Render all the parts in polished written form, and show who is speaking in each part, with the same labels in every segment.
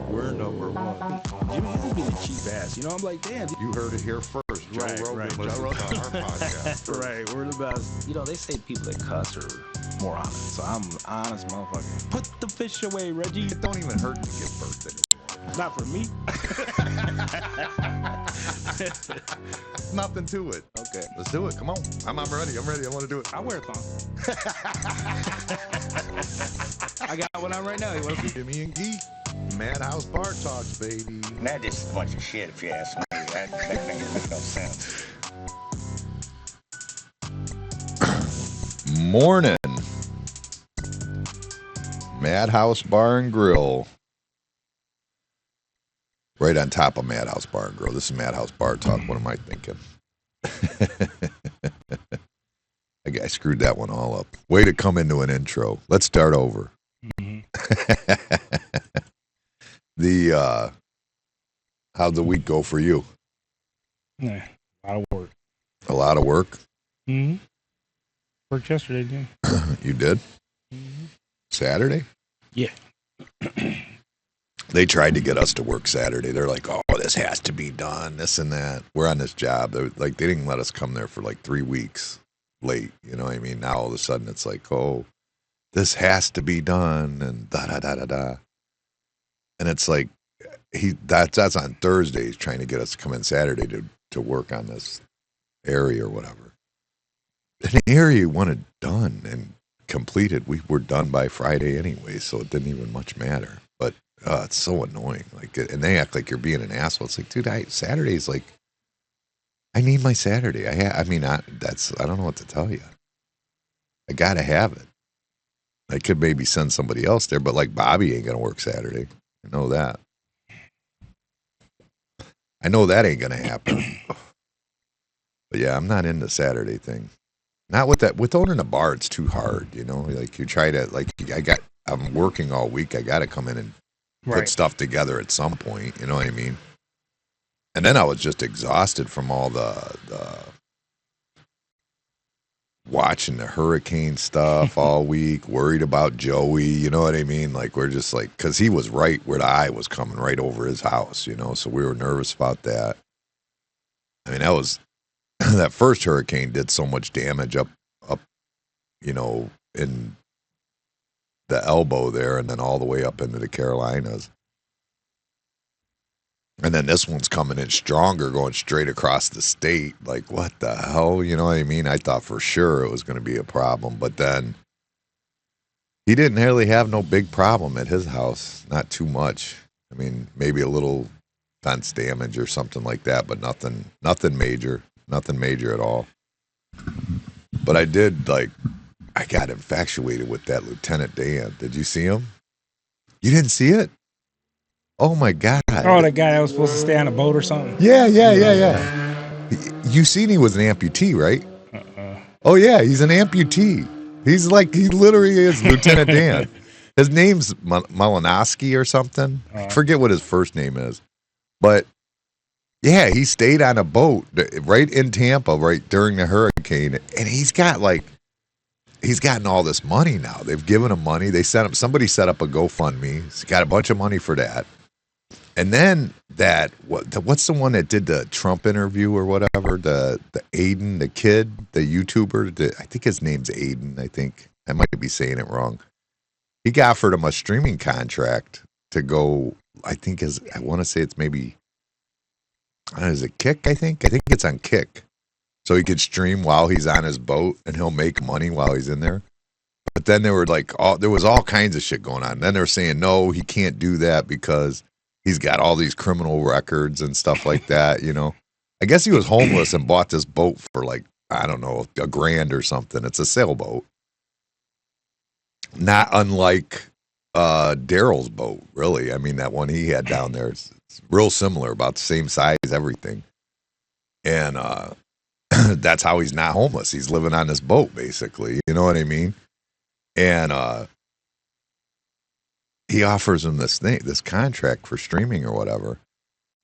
Speaker 1: We're number one. Jimmy, he's just being a cheap ass. You know, I'm like, damn.
Speaker 2: You heard it here first. Joe Rogan listens to our podcast.
Speaker 1: Right, we're the best. You know, they say people that cuss are more honest. So I'm an honest motherfucker. Put the fish away, Reggie.
Speaker 2: It don't even hurt to give birth anymore.
Speaker 1: Not for me.
Speaker 2: Nothing to it.
Speaker 1: Okay.
Speaker 2: Let's do it. Come on. I'm ready. I'm ready. I want to do it.
Speaker 1: I wear a thong. I got one on right now. You want to see?
Speaker 2: Jimmy and Geek. Madhouse Bar Talks, baby.
Speaker 3: That just a bunch of shit, if you ask me. That thing makes no sense.
Speaker 2: Morning. Madhouse Bar and Grill. Right on top of Madhouse Bar and Grill. This is Madhouse Bar Talk. What am I thinking? I screwed that one all up. Way to come into an intro. Let's start over.
Speaker 1: Mm-hmm.
Speaker 2: How'd the week go for you?
Speaker 1: Yeah, a lot of work.
Speaker 2: A lot of work?
Speaker 1: Mm-hmm. Worked yesterday, Jim.
Speaker 2: You did?
Speaker 1: Mm-hmm.
Speaker 2: Saturday?
Speaker 1: Yeah.
Speaker 2: They tried to get us to work Saturday. They're like, oh, this has to be done, this and that. We're on this job. They didn't let us come there for like 3 weeks late. You know what I mean? Now all of a sudden it's like, oh, this has to be done and da-da-da-da-da. And it's like, that's on Thursday. He's trying to get us to come in Saturday to work on this area or whatever. An area you wanted done and completed. We were done by Friday anyway, so it didn't even much matter. But it's so annoying. Like, and they act like you're being an asshole. It's like, dude, Saturday's like, I need my Saturday. I don't know what to tell you. I gotta have it. I could maybe send somebody else there, but like Bobby ain't gonna work Saturday. I know that. I know that ain't gonna happen. But yeah, I'm not into Saturday thing. Not with that. With owning a bar, it's too hard. You know, like you try to I'm working all week. I got to come in and put stuff together at some point. You know what I mean? And then I was just exhausted from all the watching the hurricane stuff all week, worried about Joey. You know what I mean? Like we're just like, because he was right where the eye was coming right over his house. You know, so we were nervous about that. I mean, that was that first hurricane did so much damage up, you know, in the elbow there, and then all the way up into the Carolinas. And then this one's coming in stronger, going straight across the state. Like, what the hell? You know what I mean? I thought for sure it was going to be a problem. But then he didn't really have no big problem at his house. Not too much. I mean, maybe a little fence damage or something like that, but nothing major. Nothing major at all. But I got infatuated with that Lieutenant Dan. Did you see him? You didn't see it? Oh my God.
Speaker 1: Oh, that guy that was supposed to stay on a boat or something?
Speaker 2: Yeah. You seen he was an amputee, right? Oh yeah, he's an amputee. He literally is Lieutenant Dan. His name's Malinowski or something. I forget what his first name is. But yeah, he stayed on a boat right in Tampa right during the hurricane. And he's gotten all this money now. They've given him money. Somebody set up a GoFundMe. He's got a bunch of money for that. And then what's the one that did the Trump interview or whatever? The Aiden, the kid, the YouTuber. I think his name's Aiden. I think I might be saying it wrong. He offered him a streaming contract to go. I want to say it's maybe. Is it Kick? I think it's on Kick. So he could stream while he's on his boat, and he'll make money while he's in there. But then there was all kinds of shit going on. And then they're saying no, he can't do that because he's got all these criminal records and stuff like that. You know, I guess he was homeless and bought this boat for like, I don't know, $1,000 or something. It's a sailboat, not unlike Daryl's boat, really. I mean, that one he had down there is real similar, about the same size, everything. And that's how he's not homeless. He's living on this boat, basically. You know what I mean? And he offers him this contract for streaming or whatever.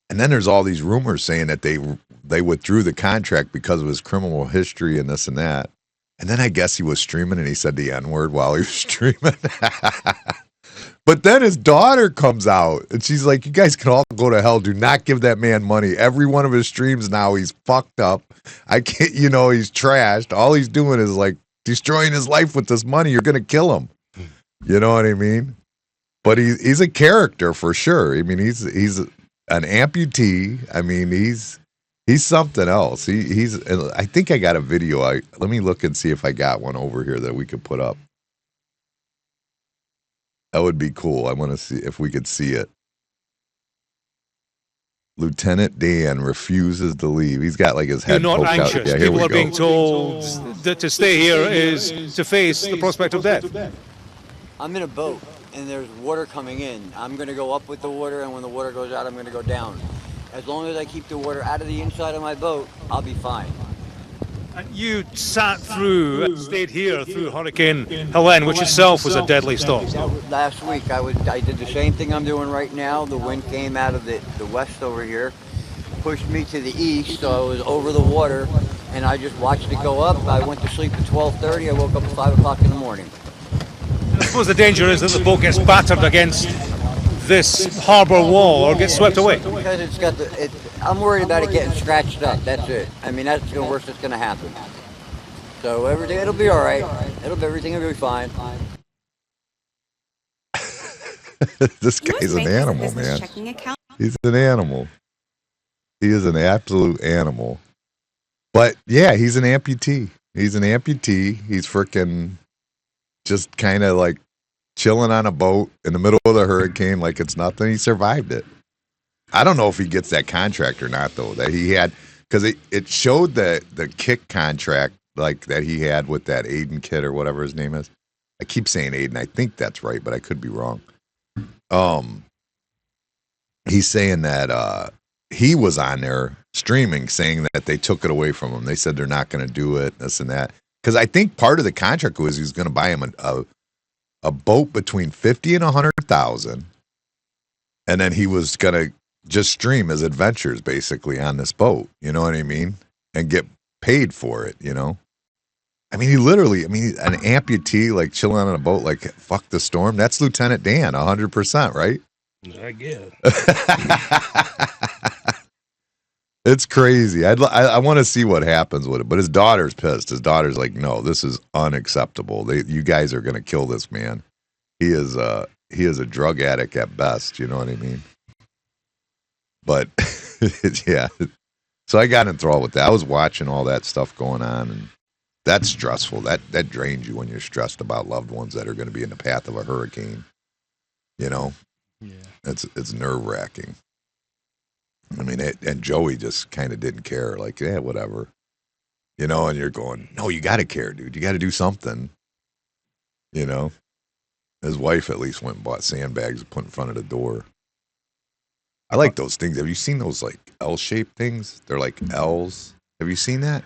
Speaker 2: And then there's all these rumors saying that they withdrew the contract because of his criminal history and this and that. And then I guess he was streaming and he said the N-word while he was streaming. But then his daughter comes out and she's like, you guys can all go to hell. Do not give that man money. Every one of his streams now, he's fucked up. I can't, he's trashed. All he's doing is like destroying his life with this money. You're going to kill him. You know what I mean? But he's a character for sure. I mean, he's an amputee. I mean, he's something else. He's. I think I got a video. Let me look and see if I got one over here that we could put up. That would be cool. I want to see if we could see it. Lieutenant Dan refuses to leave. He's got like his head
Speaker 4: You're not
Speaker 2: poked
Speaker 4: anxious.
Speaker 2: out. Yeah, here
Speaker 4: People
Speaker 2: we
Speaker 4: are
Speaker 2: go.
Speaker 4: being told that to stay here is to face the prospect of death.
Speaker 5: I'm in a boat and there's water coming in. I'm going to go up with the water, and when the water goes out, I'm going to go down. As long as I keep the water out of the inside of my boat, I'll be fine.
Speaker 4: And you sat through, stayed here through Hurricane Helene, which itself was a deadly storm.
Speaker 5: Last week, I did the same thing I'm doing right now. The wind came out of the west over here, pushed me to the east, so I was over the water, and I just watched it go up. I went to sleep at 12:30. I woke up at 5 o'clock in the morning.
Speaker 4: I suppose the danger is that the boat gets battered against this harbour wall or gets swept away.
Speaker 5: Because it's got I'm worried about it getting scratched up. That's it. I mean, that's the worst that's going to happen. So it'll be all right. Everything will be fine.
Speaker 2: This guy's an animal, man. He's an animal. He is an absolute animal. But yeah, he's an amputee. He's freaking just kind of like chilling on a boat in the middle of the hurricane like it's nothing. He survived it. I don't know if he gets that contract or not, though, that he had, because it showed the kick contract like that he had with that Aiden kid or whatever his name is. I keep saying Aiden. I think that's right, but I could be wrong. He's saying that he was on there streaming saying that they took it away from him. They said they're not going to do it, this and that. Because I think part of the contract was he was going to buy him a boat between 50 and 100,000, and then he was going to just stream his adventures basically on this boat. You know what I mean? And get paid for it. I mean, an amputee like chilling on a boat like fuck the storm. That's Lieutenant Dan, 100%, right?
Speaker 4: I guess.
Speaker 2: It's crazy. I want to see what happens with it. But his daughter's pissed. His daughter's like, no, this is unacceptable. You guys are going to kill this man. He is a drug addict at best. You know what I mean? But yeah. So I got enthralled with that. I was watching all that stuff going on, and that's stressful. That drains you when you're stressed about loved ones that are going to be in the path of a hurricane. Yeah. It's nerve wracking. I mean, and Joey just kind of didn't care. Like, yeah, whatever. And you're going, no, you got to care, dude. You got to do something. His wife at least went and bought sandbags and put in front of the door. I like those things. Have you seen those like L-shaped things? They're like L's. Have you seen that?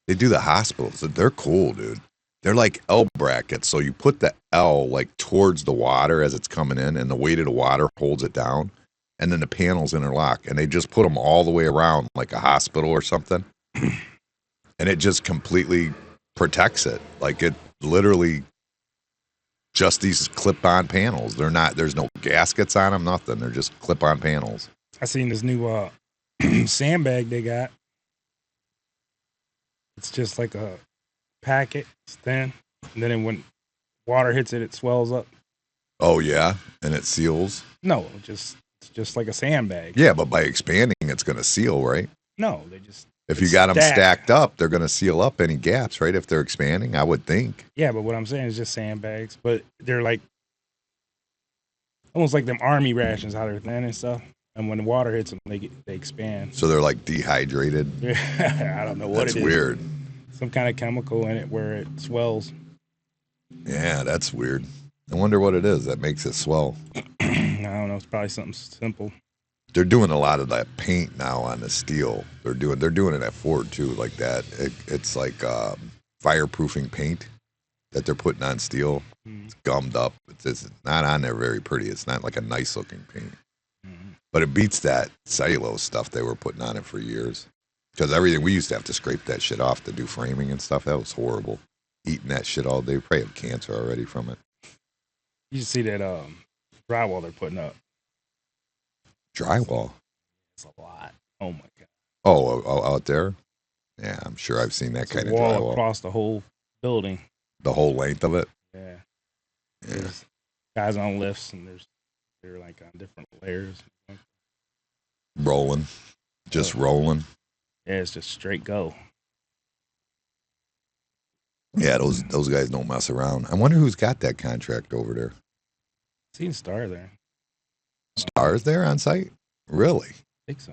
Speaker 2: They do the hospitals. They're cool, dude. They're like L brackets. So you put the L like towards the water as it's coming in, and the weight of the water holds it down. And then the panels interlock, and they just put them all the way around like a hospital or something. And it just completely protects it. Like it literally just these clip-on panels. There's no gaskets on them, nothing. They're just clip-on panels.
Speaker 6: I seen this new sandbag they got. It's just like a packet, it's thin. And then when water hits it, it swells up.
Speaker 2: Oh, yeah? And it seals?
Speaker 6: No, it's just like a sandbag.
Speaker 2: Yeah, but by expanding, it's going to seal, right?
Speaker 6: No,
Speaker 2: if you got them stacked up, they're going to seal up any gaps, right? If they're expanding, I would think.
Speaker 6: Yeah, but what I'm saying is just sandbags. But they're like almost like them army rations, how they're thin and stuff. And when the water hits them, they expand.
Speaker 2: So they're like dehydrated?
Speaker 6: I don't know what
Speaker 2: it is. That's weird.
Speaker 6: Some kind of chemical in it where it swells.
Speaker 2: Yeah, that's weird. I wonder what it is that makes it swell.
Speaker 6: I don't know. It's probably something simple.
Speaker 2: They're doing a lot of that paint now on the steel. They're doing it at Ford too, like that. It's like fireproofing paint that they're putting on steel. It's gummed up. It's not on there very pretty. It's not like a nice looking paint. But it beats that cellulose stuff they were putting on it for years. Because everything, we used to have to scrape that shit off to do framing and stuff. That was horrible. Eating that shit all day. We probably have cancer already from it.
Speaker 6: You see that drywall they're putting up.
Speaker 2: Drywall.
Speaker 6: It's a lot. Oh my god.
Speaker 2: Oh, out there. Yeah, I'm sure I've seen that
Speaker 6: It's
Speaker 2: kind
Speaker 6: a
Speaker 2: of
Speaker 6: wall
Speaker 2: drywall.
Speaker 6: across the whole building.
Speaker 2: The whole length of it.
Speaker 6: Yeah.
Speaker 2: Yeah.
Speaker 6: There's guys on lifts, and they're like on different layers.
Speaker 2: Rolling, just rolling.
Speaker 6: Yeah, it's just straight go.
Speaker 2: Yeah, those guys don't mess around. I wonder who's got that contract over there.
Speaker 6: Seen Star there.
Speaker 2: Star's there on site? Really?
Speaker 6: I think so.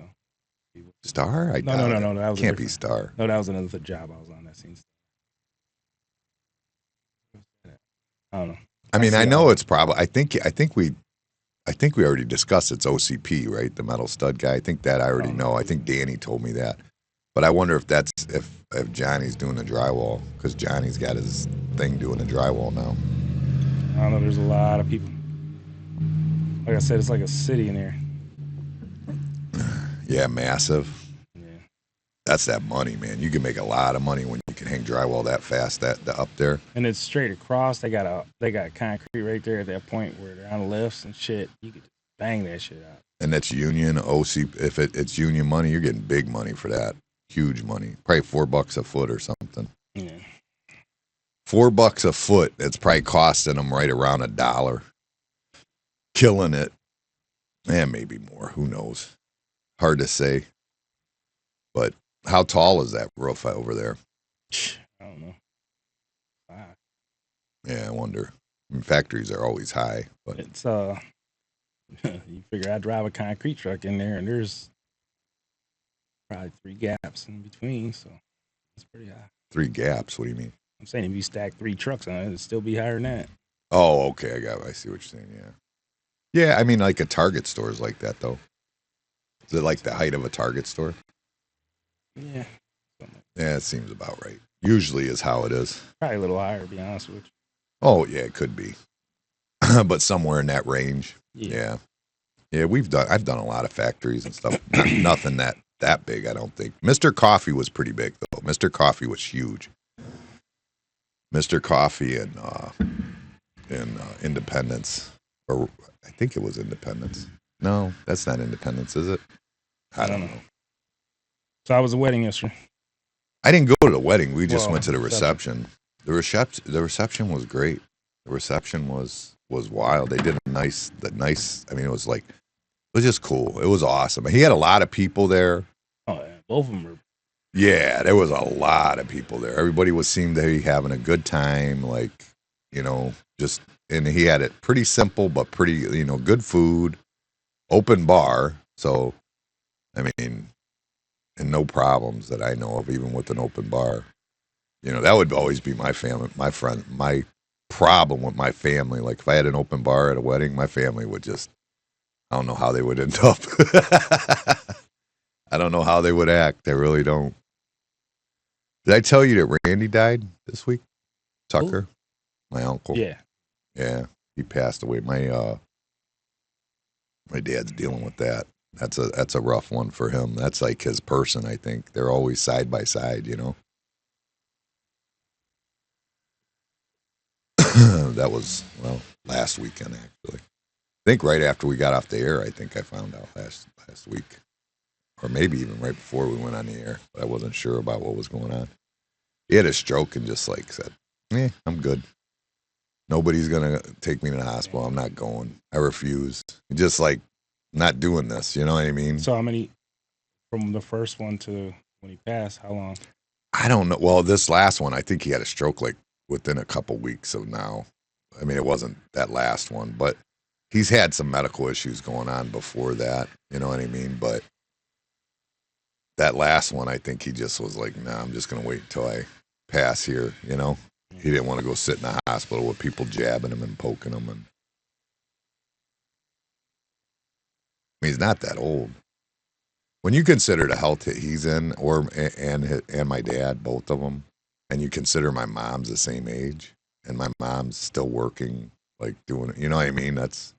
Speaker 2: Star? I
Speaker 6: No,
Speaker 2: doubt it.
Speaker 6: that was
Speaker 2: Can't be Star.
Speaker 6: No, that was another job I was on. That seen Star. I don't know.
Speaker 2: I mean, I know it's probably. I think we already discussed it's OCP, right? The metal stud guy. I think that I already know. I think Danny told me that. But I wonder if that's if Johnny's doing the drywall, because Johnny's got his thing doing the drywall now.
Speaker 6: I don't know. There's a lot of people. Like I said, it's like a city in there.
Speaker 2: Yeah, massive.
Speaker 6: Yeah.
Speaker 2: That's that money, man. You can make a lot of money when you can hang drywall that fast, that up there.
Speaker 6: And it's straight across. They got concrete right there at that point where they're on lifts and shit. You could just bang that shit out.
Speaker 2: And that's union OC. If it's union money, you're getting big money for that. Huge money. Probably $4 a foot or something.
Speaker 6: Yeah.
Speaker 2: $4 a foot. It's probably costing them right around $1. Killing it. And maybe more. Who knows? Hard to say. But how tall is that roof over there?
Speaker 6: I don't know. 5.
Speaker 2: Yeah, I wonder. I mean, factories are always high, but
Speaker 6: It's you figure I drive a concrete truck in there, and there's probably 3 gaps in between, so it's pretty high.
Speaker 2: 3 gaps. What do you mean?
Speaker 6: I'm saying if you stack 3 trucks on it, it'd still be higher than that.
Speaker 2: Oh, okay. I see what you're saying. Yeah. Yeah, I mean, like a Target store is like that, though. Is it like the height of a Target store?
Speaker 6: Yeah.
Speaker 2: Yeah, it seems about right. Usually is how it is.
Speaker 6: Probably a little higher, to be honest with you.
Speaker 2: Oh, yeah, it could be. But somewhere in that range. Yeah. Yeah, I've done a lot of factories and stuff. Nothing that big, I don't think. Mr. Coffee was pretty big, though. Mr. Coffee was huge. Mr. Coffee in Independence. Or I think it was Independence. No, that's not Independence, is it? I don't know.
Speaker 6: So I was a wedding yesterday.
Speaker 2: I didn't go to the wedding. We just went to the reception. The reception was great. The reception was wild. They did a nice. I mean, it was just cool. It was awesome. He had a lot of people there.
Speaker 6: Oh, yeah. Both of them were.
Speaker 2: Yeah, there was a lot of people there. Everybody seemed to be having a good time. Like, and he had it pretty simple, but pretty, good food, open bar. So, I mean, and no problems that I know of, even with an open bar. That would always be my problem with my family. Like, if I had an open bar at a wedding, my family would just, I don't know how they would end up. I don't know how they would act. I really don't. Did I tell you that Randy died this week? Tucker,
Speaker 6: Ooh.
Speaker 2: My uncle.
Speaker 6: Yeah.
Speaker 2: Yeah, he passed away. My dad's dealing with that. That's a rough one for him. That's like his person, I think. They're always side by side, That was, last weekend, actually. I think right after we got off the air, I think I found out last week. Or maybe even right before we went on the air. But I wasn't sure about what was going on. He had a stroke and just said, I'm good. Nobody's going to take me to the hospital. I'm not going. I refuse. Just not doing this. You know what I mean?
Speaker 6: So how many, from the first one to when he passed, how long?
Speaker 2: I don't know. Well, this last one, I think he had a stroke within a couple weeks of now. I mean, it wasn't that last one, but he's had some medical issues going on before that. You know what I mean? But that last one, I think he just was like, nah, I'm just going to wait until I pass here, He didn't want to go sit in the hospital with people jabbing him and poking him. And I mean, he's not that old. When you consider the health that he's in, and my dad, both of them, and you consider my mom's the same age, and my mom's still working, doing it, you know what I mean? That's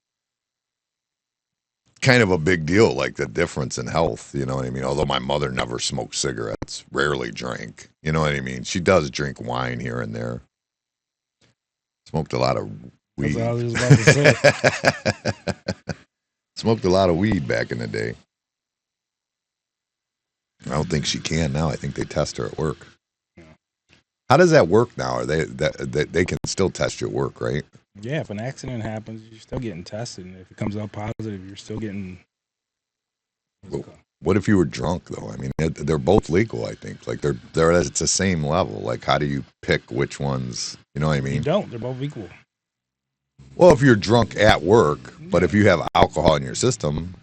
Speaker 2: kind of a big deal, the difference in health, you know what I mean? Although my mother never smoked cigarettes, rarely drank, you know what I mean? She does drink wine here and there. Smoked a lot of weed.
Speaker 6: That's what I was about to say.
Speaker 2: smoked a lot of weed back in the day. I don't think she can now. I think they test her at work.
Speaker 6: Yeah.
Speaker 2: How does that work now? Are they can still test you at work, right?
Speaker 6: Yeah, if an accident happens, you're still getting tested. And if it comes out positive, you're still getting.
Speaker 2: What if you were drunk though? I mean, they're both legal. I think like they're it's the same level. Like, how do you pick which ones? You know what I mean?
Speaker 6: You don't. They're both equal.
Speaker 2: Well, if you're drunk at work, but if you have alcohol in your system,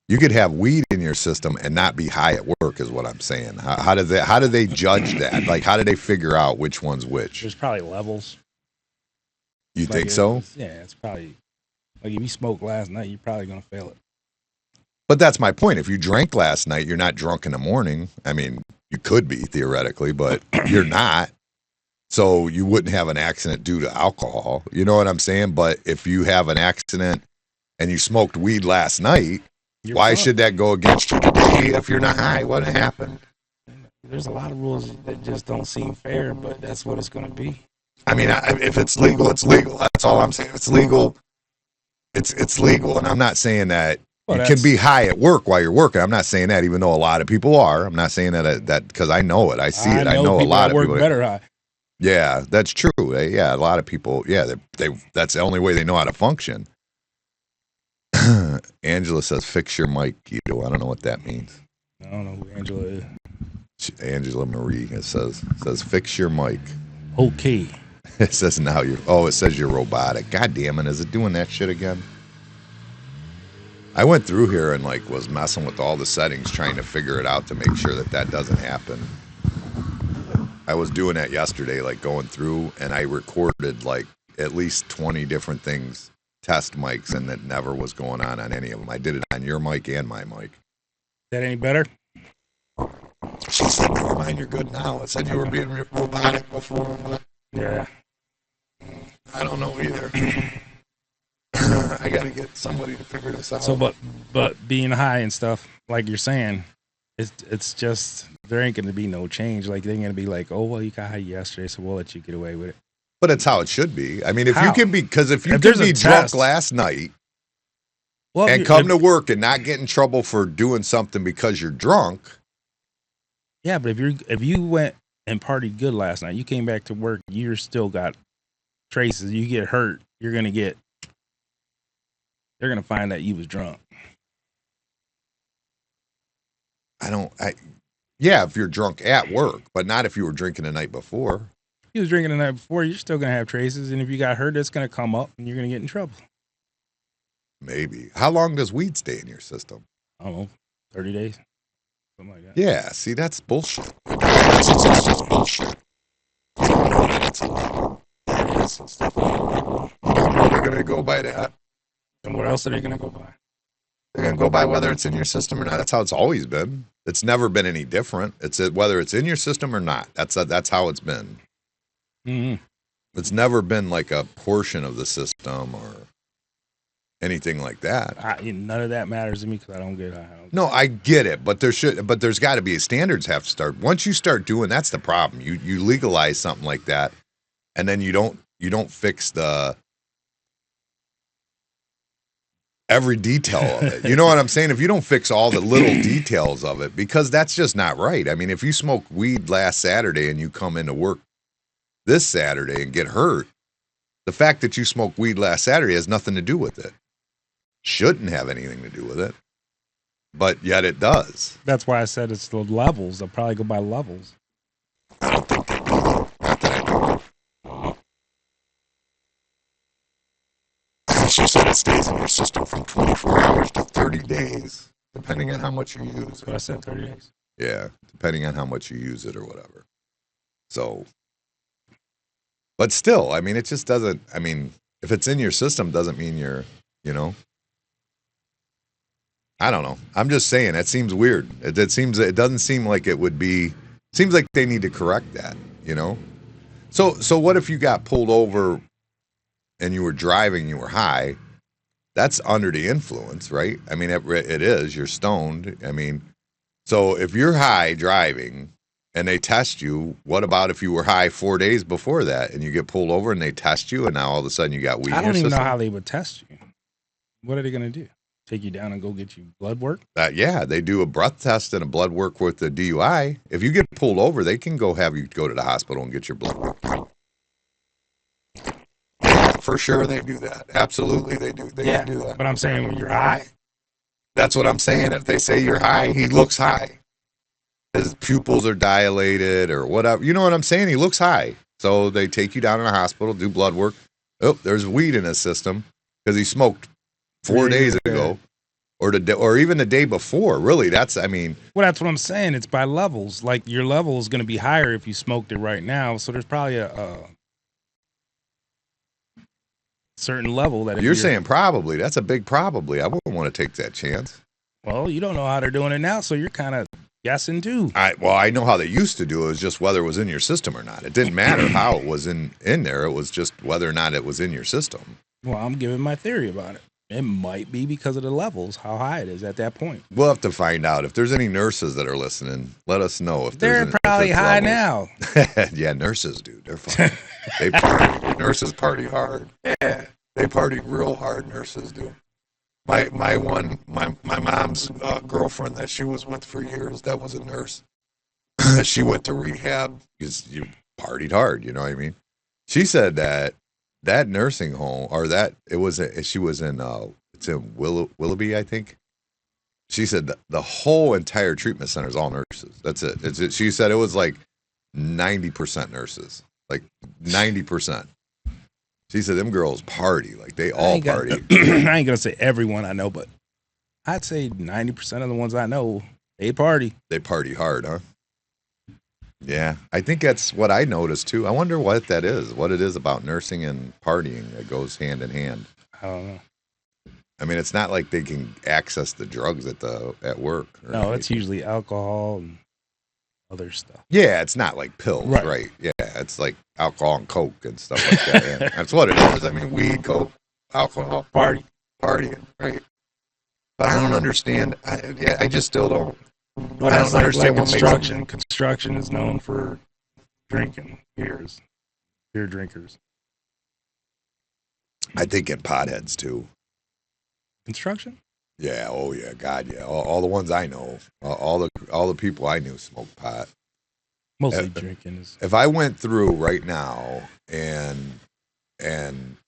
Speaker 2: you could have weed in your system and not be high at work. Is what I'm saying. How do they judge that? Like, how do they figure out which one's which?
Speaker 6: There's probably levels.
Speaker 2: You think so?
Speaker 6: Yeah, it's probably like if you smoked last night, you're probably gonna fail it.
Speaker 2: But that's my point. If you drank last night, you're not drunk in the morning. I mean, you could be theoretically, but you're not. So you wouldn't have an accident due to alcohol. You know what I'm saying? But if you have an accident and you smoked weed last night, why should that go against you today if you're not high? What happened?
Speaker 6: There's a lot of rules that just don't seem fair, but that's what it's going to be.
Speaker 2: I mean, if it's legal, it's legal. That's all I'm saying. If it's legal, it's legal. And I'm not saying that you can be high at work while you're working. I'm not saying that, even though a lot of people are. I'm not saying that because I know it. I see it. I know a lot of people.
Speaker 6: Better high.
Speaker 2: Yeah, that's true. Yeah, a lot of people. Yeah, they that's the only way they know how to function. Angela says, "Fix your mic, Guido." I don't know what that means.
Speaker 6: I don't know who Angela is.
Speaker 2: Angela Marie. It says, "Fix your mic."
Speaker 6: Okay.
Speaker 2: It says now you're. Oh, it says you're robotic. God damn it! Is it doing that shit again? I went through here and like was messing with all the settings, trying to figure it out to make sure that doesn't happen. I was doing that yesterday, like going through, and I recorded like at least 20 different things, test mics, and that never was going on any of them. I did it on your mic and my mic.
Speaker 6: Is that any better?
Speaker 2: She said, "Never mind, you're good now." It said you were being robotic before.
Speaker 6: Yeah.
Speaker 2: I don't know either. I got to get somebody to figure this out.
Speaker 6: So, but being high and stuff, like you're saying, it's just there ain't going to be no change. Like they're going to be like, "Oh, well, you got high yesterday, so we'll let you get away with it."
Speaker 2: But it's how it should be. I mean, if you can be, because if you
Speaker 6: If
Speaker 2: can
Speaker 6: there's
Speaker 2: be
Speaker 6: a
Speaker 2: drunk
Speaker 6: test-
Speaker 2: last night
Speaker 6: Well,
Speaker 2: and come to work and not get in trouble for doing something because you're drunk.
Speaker 6: Yeah, but if you went and partied good last night, you came back to work, you're still got traces. You get hurt, they're gonna find that you was drunk.
Speaker 2: Yeah, if you're drunk at work, but not if you were drinking the night before.
Speaker 6: If you was drinking the night before, you're still gonna have traces, and if you got hurt, it's gonna come up, and you're gonna get in trouble.
Speaker 2: Maybe. How long does weed stay in your system?
Speaker 6: I don't know, 30 days, something like that.
Speaker 2: Yeah, see, that's bullshit. It's just bullshit. They're going to go by that.
Speaker 6: And what else are they going to go by?
Speaker 2: They're going to go by whether it's in your system or not. That's how it's always been. It's never been any different. It's whether it's in your system or not. That's how it's been.
Speaker 6: Mm-hmm.
Speaker 2: It's never been like a portion of the system or anything like that.
Speaker 6: None of that matters to me because I don't get high.
Speaker 2: No, I get it, but there's got to be standards have to start. Once you start doing, that's the problem. You legalize something like that, and then you don't fix every detail of it. You know what I'm saying? If you don't fix all the little details of it, because that's just not right. I mean, if you smoke weed last Saturday and you come into work this Saturday and get hurt, the fact that you smoked weed last Saturday has nothing to do with it. Shouldn't have anything to do with it, but yet it does.
Speaker 6: That's why I said it's the levels. They'll probably go by levels.
Speaker 2: I don't think they do. Not that I know. She said it stays in your system from 24 hours to 30 days, depending on how much you use it.
Speaker 6: But I said 30 days.
Speaker 2: Yeah, depending on how much you use it or whatever. So, but still, I mean, it just doesn't, I mean, if it's in your system, doesn't mean you're, you know. I don't know. I'm just saying, it seems weird. It doesn't seem like it would be, seems like they need to correct that, you know. So what if you got pulled over and you were driving, you were high? That's under the influence, right? I mean, it is. You're stoned. I mean, so if you're high driving and they test you, what about if you were high 4 days before that and you get pulled over and they test you and now all of a sudden you got weed in your system?
Speaker 6: I don't even know how they would test you. What are they going to do? take you down and go get you blood work?
Speaker 2: Yeah, they do a breath test and a blood work with the DUI. If you get pulled over, they can go have you go to the hospital and get your blood work. For sure, they do that. Absolutely, they do. They can do that.
Speaker 6: But I'm saying when you're high.
Speaker 2: That's what I'm saying. If they say you're high, he looks high. His pupils are dilated or whatever. You know what I'm saying? He looks high. So they take you down to the hospital, do blood work. Oh, there's weed in his system because he smoked 4 days ago, or even the day before. Really, well, that's
Speaker 6: what I'm saying. It's by levels. Like your level is going to be higher if you smoked it right now. So there's probably a certain level that
Speaker 2: you're saying probably. That's a big probably. I wouldn't want to take that chance.
Speaker 6: Well, you don't know how they're doing it now, so you're kind of guessing too.
Speaker 2: I know how they used to do it. It was just whether it was in your system or not. It didn't matter how it was in there. It was just whether or not it was in your system.
Speaker 6: Well, I'm giving my theory about it. It might be because of the levels, how high it is at that point.
Speaker 2: We'll have to find out. If there's any nurses that are listening, let us know. If
Speaker 6: they're probably high now.
Speaker 2: Yeah, nurses do. They're fine. They party. Nurses party hard. Yeah, they party real hard. Nurses do. My mom's girlfriend that she was with for years, that was a nurse. She went to rehab because you partied hard. You know what I mean? She said that nursing home, or she was in it's in Willoughby, I think. She said that the whole entire treatment center is all nurses. That's it. She said it was like 90% nurses, like 90%. She said them girls party, like they all party.
Speaker 6: I ain't gonna say everyone I know, but I'd say 90% of the ones I know, they party.
Speaker 2: They party hard, huh? Yeah, I think that's what I noticed too. I wonder what that is, what it is about nursing and partying that goes hand in hand.
Speaker 6: I don't know.
Speaker 2: I mean, it's not like they can access the drugs at work.
Speaker 6: No, it's usually alcohol and other stuff.
Speaker 2: Yeah, it's not like pills, right? Yeah, it's like alcohol and coke and stuff like that. Yeah, that's what it is. I mean, weed, coke, alcohol, partying, right? But I don't understand. I just still don't.
Speaker 6: But I don't understand what construction. Construction is known for drinking beer drinkers.
Speaker 2: I think in potheads too.
Speaker 6: Construction?
Speaker 2: Yeah. Oh yeah. God yeah. All the ones I know, all the people I knew smoked pot.
Speaker 6: Mostly drinking is.
Speaker 2: If I went through right now and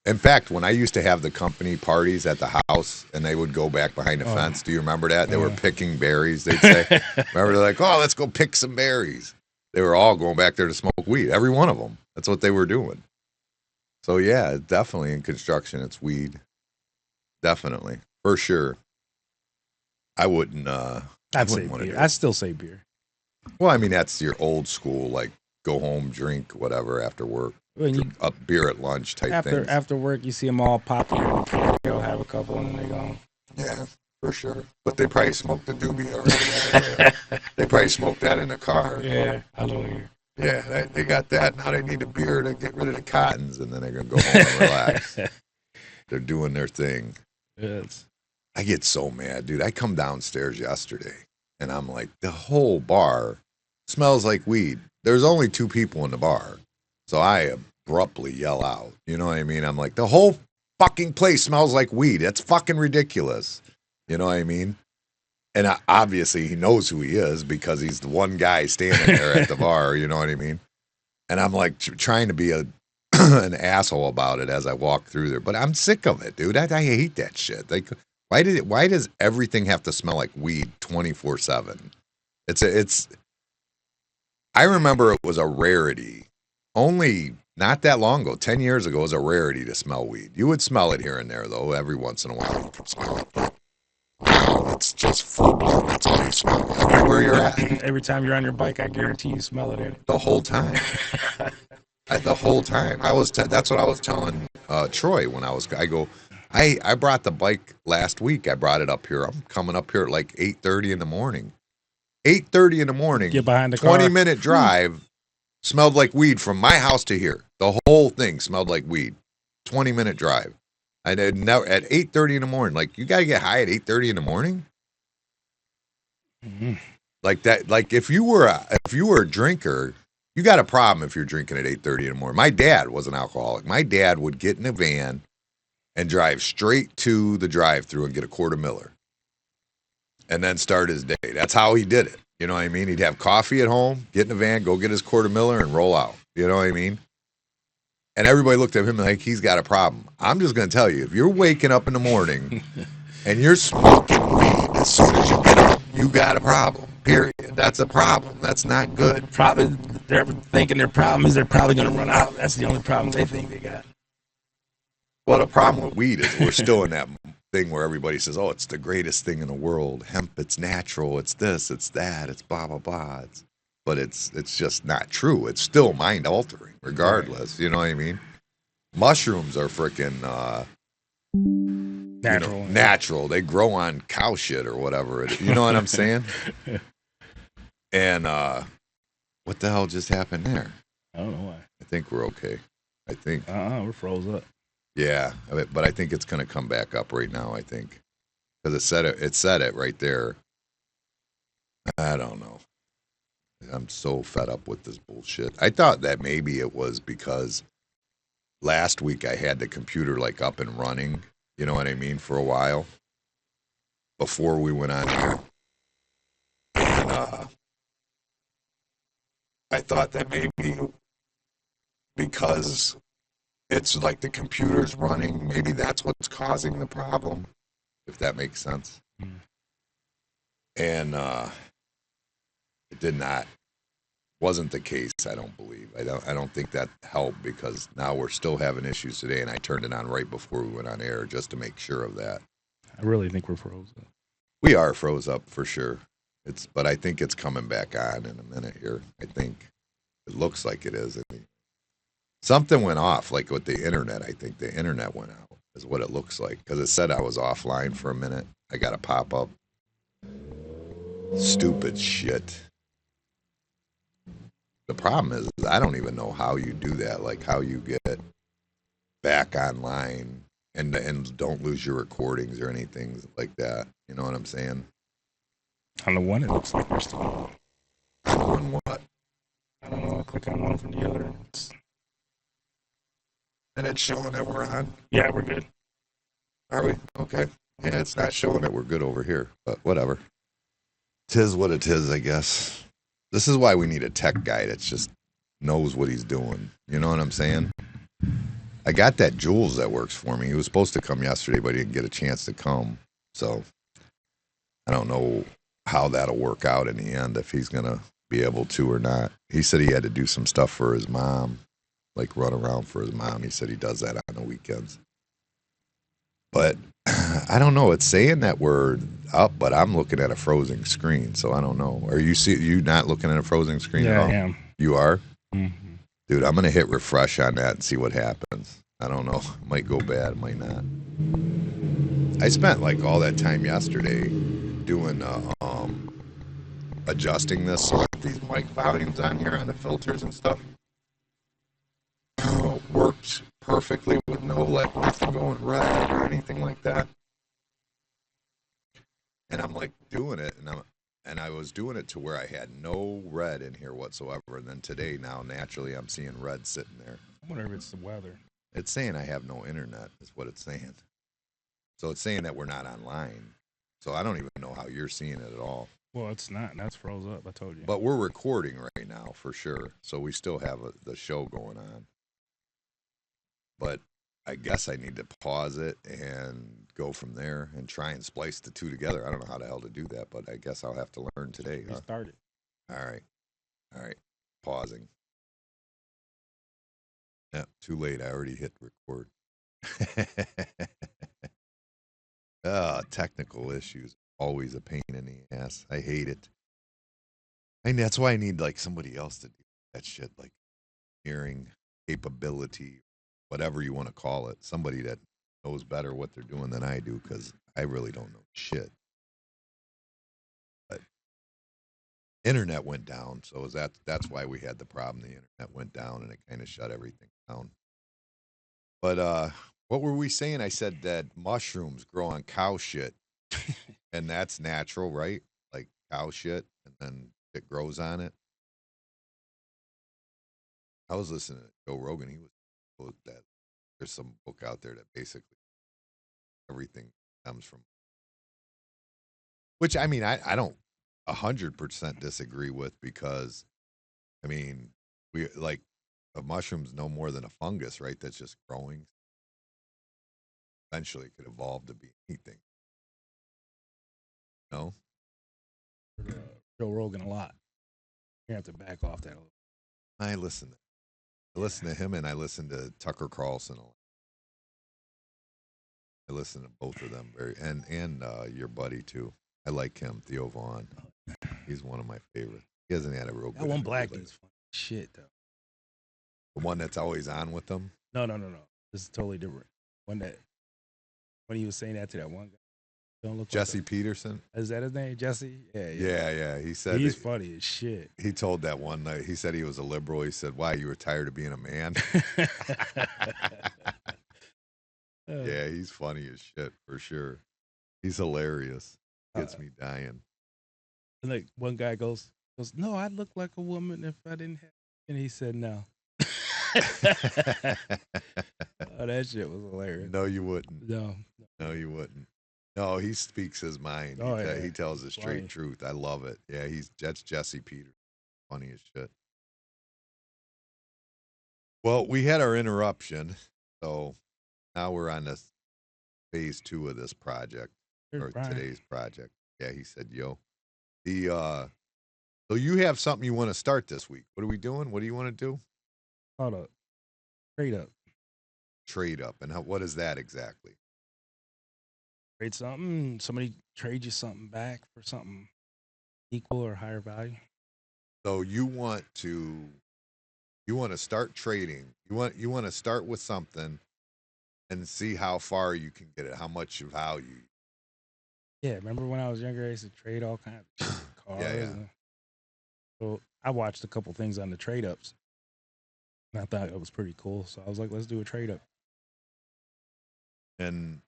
Speaker 2: in fact, when I used to have the company parties at the house and they would go back behind the fence, do you remember that? They were picking berries, they'd say. Remember, they're like, oh, let's go pick some berries. They were all going back there to smoke weed, every one of them. That's what they were doing. So, yeah, definitely in construction, it's weed. Definitely. For sure. I wouldn't.
Speaker 6: I'd say beer. I'd still say beer.
Speaker 2: Well, I mean, that's your old school, like, go home, drink, whatever, after work. A beer at lunch type thing.
Speaker 6: After work, you see them all pop here. They'll have a couple and then they go.
Speaker 2: Yeah, for sure. But they probably smoked the doobie already. They probably smoked that in the car.
Speaker 6: Yeah, I know you.
Speaker 2: Yeah, they got that. Now they need a beer to get rid of the cottons, and then they're going to go home and relax. They're doing their thing.
Speaker 6: Yes.
Speaker 2: I get so mad, dude. I come downstairs yesterday, and I'm like, the whole bar smells like weed. There's only 2 people in the bar. So I abruptly yell out. You know what I mean? I'm like, the whole fucking place smells like weed. That's fucking ridiculous. You know what I mean? And obviously he knows who he is because he's the one guy standing there at the bar. You know what I mean? And I'm like trying to be an asshole about it as I walk through there. But I'm sick of it, dude. I hate that shit. Like, why does everything have to smell like weed 24/7? I remember it was a rarity. Only not that long ago, 10 years ago, it was a rarity to smell weed. You would smell it here and there, though, every once in a while. You could smell it, but wow, it's just full blown. That's all you smell everywhere you're at.
Speaker 6: Every time you're on your bike, I guarantee you smell it in it.
Speaker 2: The whole time. The whole time. That's what I was telling Troy when I brought the bike last week. I brought it up here. I'm coming up here at like 8:30 in the morning. 8:30 in the morning.
Speaker 6: Get behind the car.
Speaker 2: 20-minute drive. Smelled like weed from my house to here. The whole thing smelled like weed. 20-minute drive. I did never at 8:30 in the morning. Like, you gotta get high at 8:30 in the morning.
Speaker 6: Mm-hmm.
Speaker 2: Like that. Like if you were a drinker, you got a problem if you're drinking at 8:30 in the morning. My dad was an alcoholic. My dad would get in a van and drive straight to the drive-thru and get a quarter Miller, and then start his day. That's how he did it. You know what I mean? He'd have coffee at home, get in the van, go get his quarter Miller, and roll out. You know what I mean? And everybody looked at him like he's got a problem. I'm just going to tell you, if you're waking up in the morning and you're smoking weed as soon as you get up, you got a problem. Period. That's a problem. That's not good.
Speaker 6: Probably they're thinking their problem is they're probably going to run out. That's the only problem they think they got.
Speaker 2: Well, the problem with weed is we're still in that thing where everybody says, oh, it's the greatest thing in the world. Hemp, it's natural. It's this, it's that, it's blah, blah, blah. But it's just not true. It's still mind altering, regardless. You know what I mean? Mushrooms are freaking
Speaker 6: Natural.
Speaker 2: natural. They grow on cow shit or whatever. You know what I'm saying? And what the hell just happened there?
Speaker 6: I don't know why.
Speaker 2: I think we're okay. I think.
Speaker 6: We're froze up.
Speaker 2: Yeah, but I think it's going to come back up right now. I think because it said it right there. I don't know. I'm so fed up with this bullshit. I thought that maybe it was because last week I had the computer like up and running. You know what I mean? For a while before we went on here, and I thought that maybe because it's like the computer's running, maybe that's what's causing the problem, if that makes sense. And it wasn't the case, I don't believe. I don't think that helped because now we're still having issues today, and I turned it on right before we went on air just to make sure of that.
Speaker 6: I really think we're froze up.
Speaker 2: We are froze up for sure. But I think it's coming back on in a minute here. I think it looks like it is. I mean, something went off, like with the internet. I think the internet went out, is what it looks like. Because it said I was offline for a minute. I got a pop-up. Stupid shit. The problem is, I don't even know how you do that. Like, how you get back online and don't lose your recordings or anything like that. You know what I'm saying?
Speaker 6: On the one, it looks like we're still on.
Speaker 2: On what?
Speaker 6: I don't know. I click on one from the other.
Speaker 2: And it's showing that we're on?
Speaker 6: Yeah, we're good.
Speaker 2: Are we? Okay. Yeah, it's not showing that we're good over here, but whatever. Tis what it is, I guess. This is why we need a tech guy that just knows what he's doing. You know what I'm saying? I got that Jules that works for me. He was supposed to come yesterday, but he didn't get a chance to come. So I don't know how that'll work out in the end, if he's going to be able to or not. He said he had to do some stuff for his mom, like run around for his mom. He said he does that on the weekends. But I don't know. It's saying that we're up, but I'm looking at a frozen screen, so I don't know. Are you not looking at a frozen screen at all?
Speaker 6: Yeah, I am.
Speaker 2: You are?
Speaker 6: Mm-hmm.
Speaker 2: Dude, I'm going to hit refresh on that and see what happens. I don't know. It might go bad. It might not. I spent like all that time yesterday doing adjusting this so that these mic volumes on here on the filters and stuff worked perfectly with no like nothing going red or anything like that. And I'm like doing it, and I was doing it to where I had no red in here whatsoever. And then today, now naturally, I'm seeing red sitting there.
Speaker 6: I wonder if it's the weather.
Speaker 2: It's saying I have no internet, is what it's saying. So it's saying that we're not online. So I don't even know how you're seeing it at all.
Speaker 6: Well, it's not. That's froze up. I told you.
Speaker 2: But we're recording right now for sure. So we still have the show going on. But I guess I need to pause it and go from there and try and splice the two together. I don't know how the hell to do that, but I guess I'll have to learn today. Huh?
Speaker 6: Start it.
Speaker 2: All right. Pausing. Yeah, too late. I already hit record. Technical issues. Always a pain in the ass. I hate it. And that's why I need like somebody else to do that shit, like hearing capability, whatever you want to call it. Somebody that knows better what they're doing than I do, because I really don't know shit. But internet went down, so that's why we had the problem. The internet went down and it kind of shut everything down. But what were we saying? I said that mushrooms grow on cow shit. And that's natural, right? Like cow shit, and then it grows on it. I was listening to Joe Rogan. He was that there's some book out there that basically everything comes from. Which I mean, I don't 100% disagree with because I mean we like a mushroom's no more than a fungus, right? That's just growing. Eventually, it could evolve to be anything. No.
Speaker 6: Joe Rogan a lot. You have to back off that a little.
Speaker 2: I listen. I listen to him, and I listen to Tucker Carlson a lot. I listen to both of them and your buddy too. I like him, Theo Vaughn. He's one of my favorites. He hasn't had a real good.
Speaker 6: That one
Speaker 2: interview
Speaker 6: black
Speaker 2: lately.
Speaker 6: dude's funny shit though.
Speaker 2: The one that's always on with them.
Speaker 6: No. This is totally different. When he was saying that to that one guy. Don't look
Speaker 2: Jesse
Speaker 6: like
Speaker 2: Peterson.
Speaker 6: Is that his name? Jesse?
Speaker 2: Yeah. He said
Speaker 6: he's funny as shit.
Speaker 2: He told that one night. He said he was a liberal. He said, "Why, you were tired of being a man?" Yeah, he's funny as shit for sure. He's hilarious. Gets me dying.
Speaker 6: And like one guy goes, "No, I look like a woman if I didn't have." And he said, "No." Oh, that shit was hilarious.
Speaker 2: No, you wouldn't.
Speaker 6: No,
Speaker 2: you wouldn't. No, he speaks his mind.
Speaker 6: Oh,
Speaker 2: He tells the straight
Speaker 6: funny.
Speaker 2: truth. I love it. Yeah, that's Jesse Peters. Funny as shit. Well, we had our interruption, so now we're on this phase 2 of this project,
Speaker 6: Here's
Speaker 2: or
Speaker 6: Brian.
Speaker 2: today's project. Yeah, he said, "Yo, so you have something you want to start this week? What are we doing? What do you want to do?"
Speaker 6: Hold up. Trade up.
Speaker 2: Trade up, and what is that exactly?
Speaker 6: Trade something. Somebody trade you something back for something equal or higher value.
Speaker 2: So you want to start trading. You want to start with something and see how far you can get it, how much value.
Speaker 6: Yeah, remember when I was younger, I used to trade all kinds of shit, cars.
Speaker 2: Yeah.
Speaker 6: So I watched a couple things on the trade ups, and I thought it was pretty cool. So I was like, let's do a trade up.
Speaker 2: And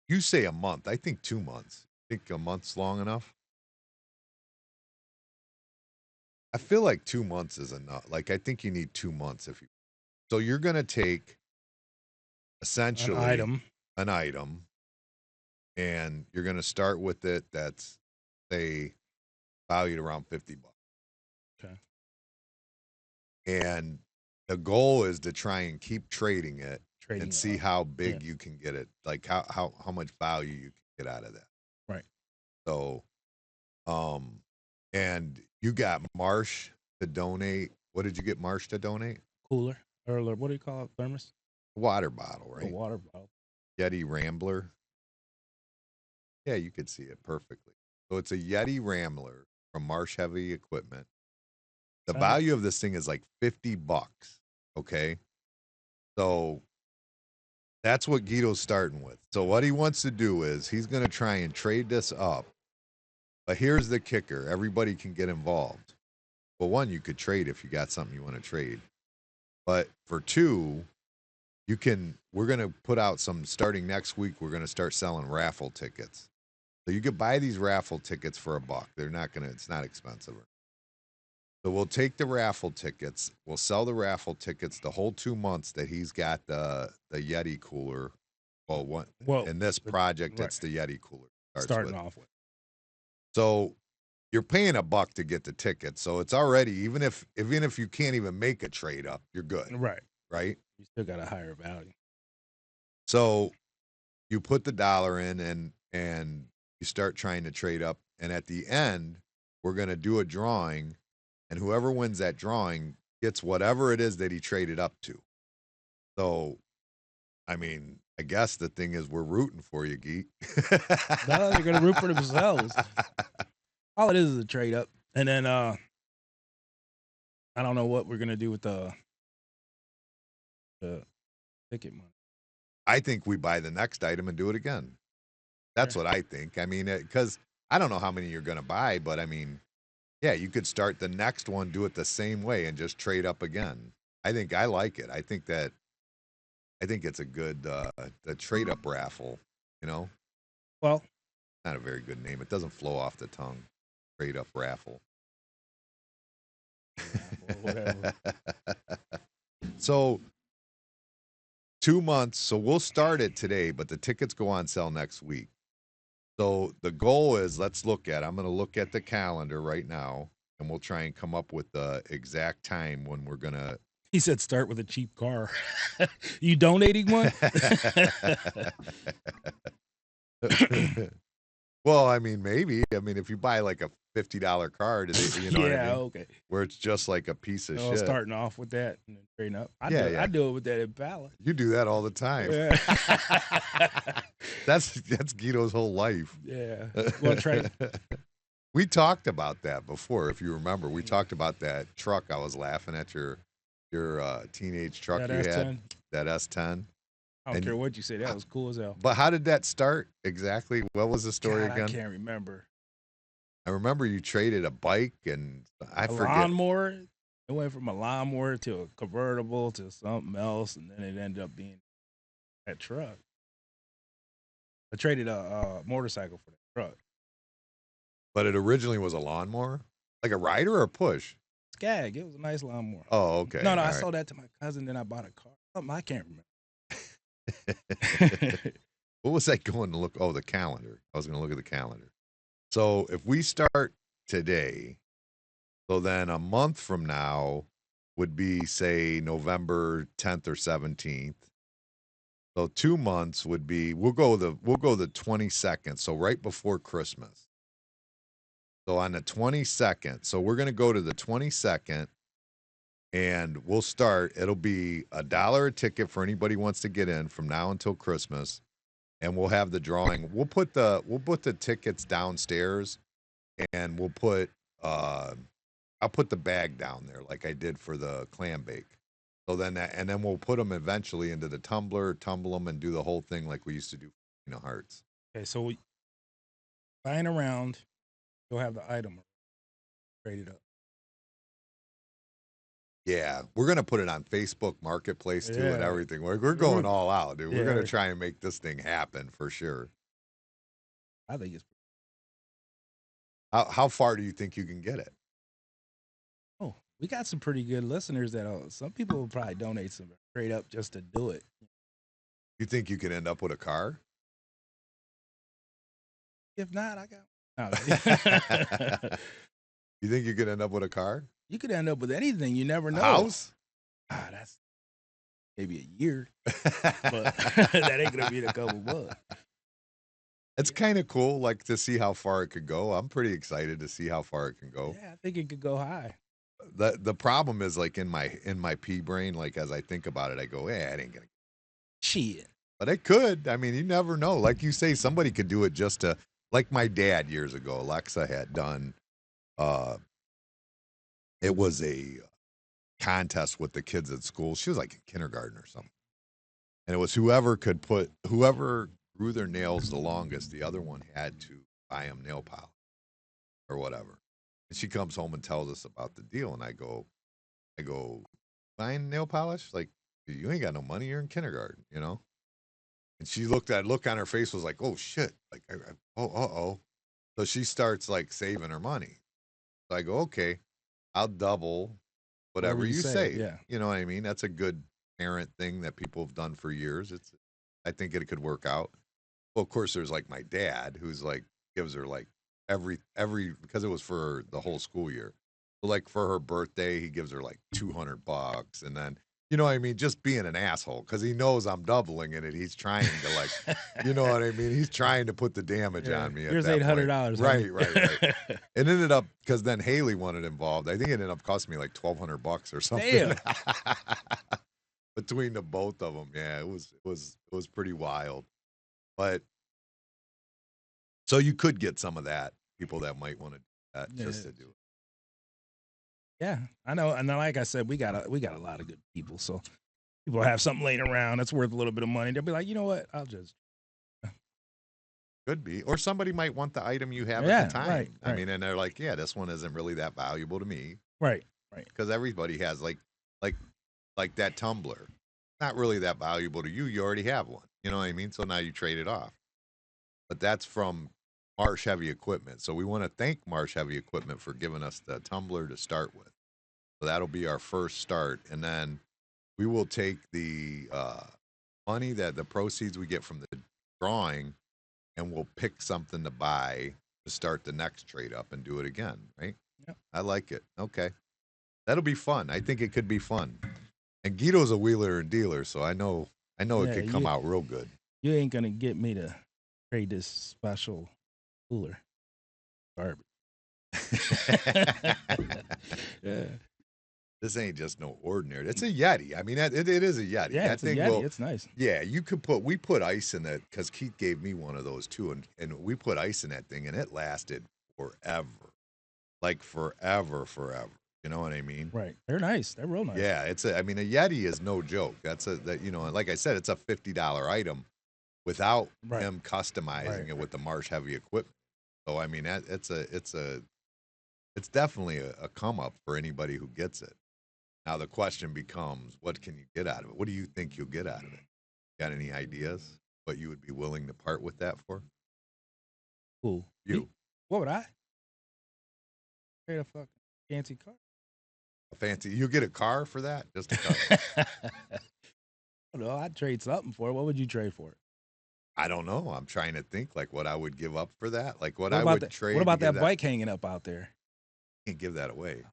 Speaker 2: you say a month. I think 2 months. I think a month's long enough. I feel like 2 months is enough. Like I think you need 2 months if you. So you're gonna take essentially an item, and you're gonna start with it that's say valued around $50.
Speaker 6: Okay.
Speaker 2: And the goal is to try and keep trading it and see
Speaker 6: up.
Speaker 2: how big you can get it, like how much value you can get out of that.
Speaker 6: Right.
Speaker 2: So, and you got Marsh to donate. What did you get Marsh to donate?
Speaker 6: Cooler. Or what do you call it? Thermos?
Speaker 2: Water bottle, right?
Speaker 6: A water bottle.
Speaker 2: Yeti Rambler. Yeah, you could see it perfectly. So it's a Yeti Rambler from Marsh Heavy Equipment. The value of this thing is like $50. Okay. So that's what Guido's starting with. So what he wants to do is he's going to try and trade this up. But here's the kicker. Everybody can get involved. Well, one, you could trade if you got something you want to trade. But for two, we're going to put out starting next week, we're going to start selling raffle tickets. So you could buy these raffle tickets for $1. It's not expensive. So we'll take the raffle tickets. We'll sell the raffle tickets the whole 2 months that he's got the Yeti cooler. Well, in this project, it's the Yeti cooler.
Speaker 6: Starting off with.
Speaker 2: So you're paying $1 to get the ticket. So it's already, even if you can't even make a trade up, you're good.
Speaker 6: Right.
Speaker 2: Right?
Speaker 6: You still got a higher value.
Speaker 2: So you put the dollar in and you start trying to trade up. And at the end, we're going to do a drawing. And whoever wins that drawing gets whatever it is that he traded up to. So, I mean, I guess the thing is we're rooting for you, Geek.
Speaker 6: No, they're going to root for themselves. All it is a trade up. And then I don't know what we're going to do with the ticket money.
Speaker 2: I think we buy the next item and do it again. That's what I think. I mean, because I don't know how many you're going to buy, but I mean, yeah, you could start the next one, do it the same way, and just trade up again. I like it. I think it's a good the trade up raffle. You know,
Speaker 6: well,
Speaker 2: not a very good name. It doesn't flow off the tongue. Trade up raffle.
Speaker 6: Whatever.
Speaker 2: So 2 months. So we'll start it today, but the tickets go on sale next week. So the goal is, I'm going to look at the calendar right now, and we'll try and come up with the exact time when we're going to.
Speaker 6: He said start with a cheap car. You donating one?
Speaker 2: Well, I mean, maybe. I mean, if you buy like a $50 car, you know what I mean?
Speaker 6: Okay.
Speaker 2: Where it's just like a piece of shit.
Speaker 6: Starting off with that and then trading up. I do it with that Impala.
Speaker 2: You do that all the time.
Speaker 6: Yeah.
Speaker 2: That's Guido's whole life.
Speaker 6: Yeah. Well, trade.
Speaker 2: We talked about that before, if you remember. We talked about that truck. I was laughing at your teenage truck
Speaker 6: That
Speaker 2: you
Speaker 6: S10?
Speaker 2: had, that S10.
Speaker 6: I don't care what you say. That was cool as hell.
Speaker 2: But how did that start exactly? What was the story again?
Speaker 6: I can't remember.
Speaker 2: I remember you traded a bike and I forget.
Speaker 6: Lawnmower. It went from a lawnmower to a convertible to something else, and then it ended up being that truck. I traded a motorcycle for that truck.
Speaker 2: But it originally was a lawnmower? Like a rider or a push?
Speaker 6: Skag. It was a nice lawnmower.
Speaker 2: Oh, okay.
Speaker 6: No, I sold that to my cousin, then I bought a car. Something I can't remember.
Speaker 2: What was that going to look? Oh, the calendar. I was going to look at the calendar. So if we start today, so then a month from now would be, say, November 10th or 17th. So 2 months would be, we'll go the 22nd, so right before Christmas. So on the 22nd, so we're going to go to the 22nd, and we'll start. It'll be $1 a ticket for anybody who wants to get in from now until Christmas, and we'll have the drawing. We'll put the tickets downstairs, and we'll put I'll put the bag down there like I did for the clam bake. So then we'll put them eventually into the tumbler, tumble them, and do the whole thing like we used to do for Hearts.
Speaker 6: Okay, so we buying around, you'll have the item rated up.
Speaker 2: Yeah, we're going to put it on Facebook Marketplace, too, and everything. We're going all out, dude. We're going to try and make this thing happen for sure.
Speaker 6: I think it's...
Speaker 2: How far do you think you can get it?
Speaker 6: Oh, we got some pretty good listeners some people will probably donate some straight up just to do it.
Speaker 2: You think you could end up with a car?
Speaker 6: If not, I got... No.
Speaker 2: You think you could end up with a car?
Speaker 6: You could end up with anything. You never know.
Speaker 2: House?
Speaker 6: That's maybe a year. But that ain't going to be in a couple months.
Speaker 2: It's kind of cool, like, to see how far it could go. I'm pretty excited to see how far it can go.
Speaker 6: Yeah, I think it could go high.
Speaker 2: The problem is, like, in my pea brain, like, as I think about it, I go, it ain't going to.
Speaker 6: Shit.
Speaker 2: But it could. I mean, you never know. Like you say, somebody could do it just to, like my dad years ago, Alexa had done, it was a contest with the kids at school. She was like in kindergarten or something. And it was whoever grew their nails the longest, the other one had to buy them nail polish or whatever. And she comes home and tells us about the deal. And I go, buying nail polish? Like, you ain't got no money. You're in kindergarten, you know? And she look on her face was like, oh shit. Like, uh-oh. So she starts like saving her money. So I go, okay, I'll double whatever you say.
Speaker 6: Yeah.
Speaker 2: You know what I mean? That's a good parent thing that people have done for years. I think it could work out. Well, of course, there's like my dad who's like, gives her like every, because it was for the whole school year. So like for her birthday, he gives her like $200. And then, you know what I mean? Just being an asshole because he knows I'm doubling it and he's trying to like, you know what I mean? He's trying to put the damage on me.
Speaker 6: Here's $800.
Speaker 2: Right. It ended up, because then Haley wanted involved. I think it ended up costing me like $1,200 or something.
Speaker 6: Damn.
Speaker 2: Between the both of them. Yeah, it was pretty wild. But so you could get some of that, people that might want to do that just to do it.
Speaker 6: Yeah, I know. And then, like I said, we got a lot of good people. So people have something laying around that's worth a little bit of money. They'll be like, you know what? I'll just.
Speaker 2: Could be. Or somebody might want the item you have at the time.
Speaker 6: Right.
Speaker 2: I mean, and they're like, yeah, this one isn't really that valuable to me.
Speaker 6: Right.
Speaker 2: Because everybody has like that tumbler. Not really that valuable to you. You already have one. You know what I mean? So now you trade it off. But that's from Marsh Heavy Equipment. So we want to thank Marsh Heavy Equipment for giving us the tumbler to start with. So that'll be our first start. And then we will take the money that the proceeds we get from the drawing, and we'll pick something to buy to start the next trade up and do it again, right?
Speaker 6: Yeah.
Speaker 2: I like it. Okay. That'll be fun. I think it could be fun. And Guido's a wheeler and dealer, so I know it could come out real good.
Speaker 6: You ain't gonna get me to trade this special cooler. Garbage. Yeah.
Speaker 2: This ain't just no ordinary. It's a Yeti. I mean, it is a Yeti.
Speaker 6: Yeah, it's a Yeti. It's nice.
Speaker 2: Yeah, we put ice in it because Keith gave me one of those too, and we put ice in that thing, and it lasted forever, like forever. You know what I mean?
Speaker 6: Right. They're nice. They're real nice.
Speaker 2: Yeah, a Yeti is no joke. Like I said, it's a $50 item without him customizing it with the Marsh heavy equipment. So I mean, it's definitely a come up for anybody who gets it. Now the question becomes, what can you get out of it? What do you think you'll get out of it? Got any ideas what you would be willing to part with that for?
Speaker 6: Cool.
Speaker 2: You.
Speaker 6: What would I? Trade a fucking fancy car.
Speaker 2: You get a car for that? Just a car?
Speaker 6: No, I'd trade something for it. What would you trade for it?
Speaker 2: I don't know. I'm trying to think like what I would give up for that. Like what
Speaker 6: I
Speaker 2: would trade.
Speaker 6: What about that bike hanging up out there?
Speaker 2: Can't give that away.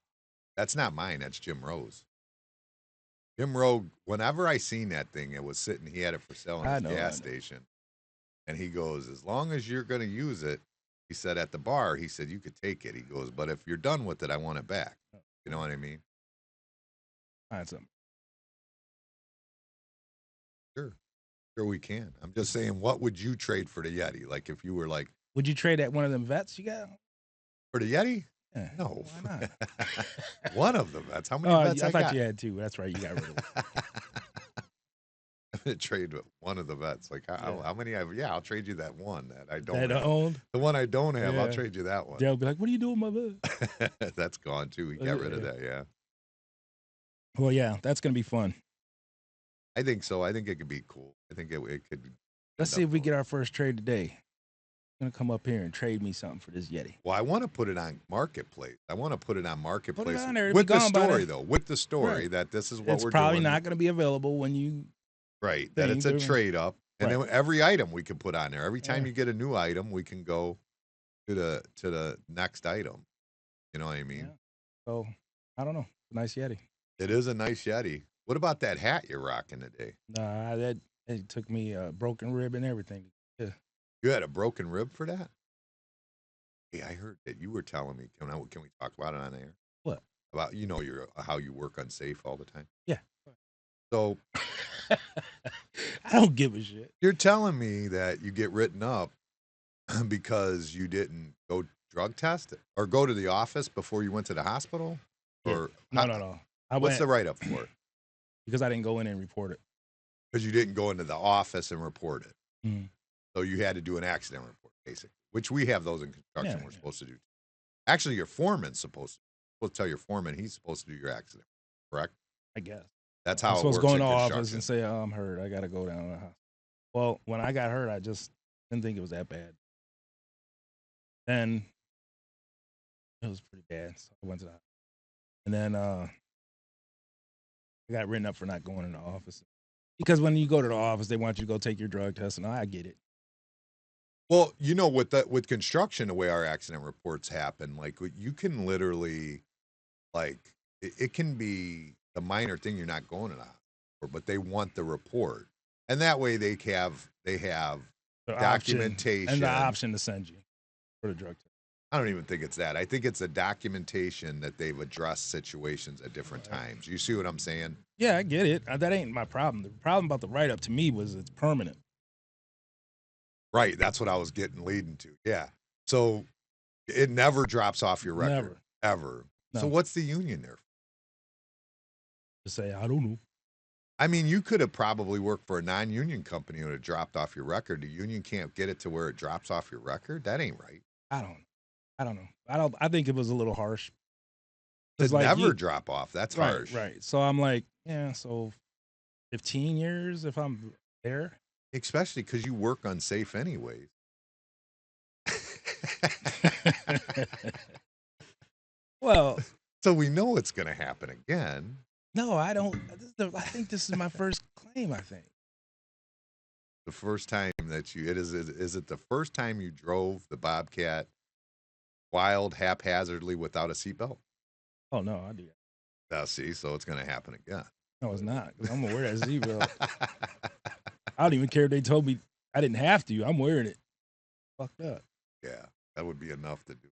Speaker 2: That's not mine. That's Jim Rowe's. Jim Rowe, whenever I seen that thing, it was sitting, he had it for sale in his gas station. And he goes, as long as you're going to use it, he said at the bar, he said, you could take it. He goes, but if you're done with it, I want it back. You know what I mean?
Speaker 6: Find something.
Speaker 2: Sure we can. I'm just saying, what would you trade for the Yeti? Like if you were like.
Speaker 6: Would you trade at one of them vets you got?
Speaker 2: For the Yeti?
Speaker 6: Yeah,
Speaker 2: no.
Speaker 6: Why not?
Speaker 2: One of them. That's how many vets I got.
Speaker 6: I thought you had two. That's right. You got rid of it.
Speaker 2: I'm going to trade with one of the vets. Like how many have? Yeah, I'll trade you that one that I don't
Speaker 6: have. Owned?
Speaker 2: The one I don't have, I'll trade you that one.
Speaker 6: They'll be like, what are you doing, my vet?
Speaker 2: That's gone too. We got rid of that, yeah.
Speaker 6: Well, yeah, that's going to be fun.
Speaker 2: I think so. I think it could be cool. I think it could.
Speaker 6: Let's see if we get our first trade today. I'm going to come up here and trade me something for this Yeti.
Speaker 2: Well, I want to put it on Marketplace.
Speaker 6: Put it on there.
Speaker 2: With the story, though. With the story that this is what we're doing.
Speaker 6: It's probably not going to be available when you.
Speaker 2: Right. That it's a trade up. And then every item we can put on there. Every time you get a new item, we can go to the next item. You know what I mean?
Speaker 6: Yeah. So, I don't know. Nice Yeti.
Speaker 2: It is a nice Yeti. What about that hat you're rocking today?
Speaker 6: Nah, it took me a broken rib and everything. Yeah.
Speaker 2: You had a broken rib for that? Hey, I heard that you were telling me. Can we talk about it on air?
Speaker 6: What?
Speaker 2: About how you work unsafe all the time?
Speaker 6: Yeah.
Speaker 2: So
Speaker 6: I don't give a shit.
Speaker 2: You're telling me that you get written up because you didn't go drug test or go to the office before you went to the hospital? Or
Speaker 6: No.
Speaker 2: What's the write-up for it?
Speaker 6: Because I didn't go in and report it.
Speaker 2: Because you didn't go into the office and report it.
Speaker 6: Mm-hmm.
Speaker 2: So you had to do an accident report, basically, which we have those in construction we're supposed to do. Actually, your foreman's supposed to tell your foreman he's supposed to do your accident, correct?
Speaker 6: I guess.
Speaker 2: That's how
Speaker 6: I'm
Speaker 2: it works.
Speaker 6: supposed to go in the office and say, I'm hurt. I got to go down to the hospital. Well, when I got hurt, I just didn't think it was that bad. Then it was pretty bad. So I went to the hospital. And then I got written up for not going in the office. Because when you go to the office, they want you to go take your drug test, and I get it.
Speaker 2: Well, with construction, the way our accident reports happen, like you can literally, like it can be a minor thing you're not going to the hospital, but they want the report, and that way they have the documentation
Speaker 6: and the option to send you for the drug test.
Speaker 2: I don't even think it's that. I think it's a documentation that they've addressed situations at different times. You see what I'm saying?
Speaker 6: Yeah, I get it. That ain't my problem. The problem about the write-up to me was it's permanent.
Speaker 2: Right. That's what I was leading to. Yeah. So it never drops off your record.
Speaker 6: Never.
Speaker 2: Ever.
Speaker 6: No.
Speaker 2: So what's the union there for?
Speaker 6: To say, I don't know.
Speaker 2: I mean, you could have probably worked for a non-union company and it dropped off your record. The union can't get it to where it drops off your record? That ain't right.
Speaker 6: I don't know. I think it was a little harsh.
Speaker 2: It's never drop off. That's harsh.
Speaker 6: Right. So I'm like, yeah, so 15 years if I'm there.
Speaker 2: Especially because you work unsafe anyways.
Speaker 6: Well.
Speaker 2: So we know it's going to happen again.
Speaker 6: No, I don't. I think this is my first claim, I think.
Speaker 2: The first time that is it the first time you drove the Bobcat wild haphazardly without a seatbelt?
Speaker 6: Oh no, I do.
Speaker 2: Now, see, so it's going to happen again.
Speaker 6: No, it's not. 'Cause I'm gonna wear that seatbelt. I don't even care if they told me I didn't have to. I'm wearing it. Fucked up.
Speaker 2: Yeah, that would be enough to do.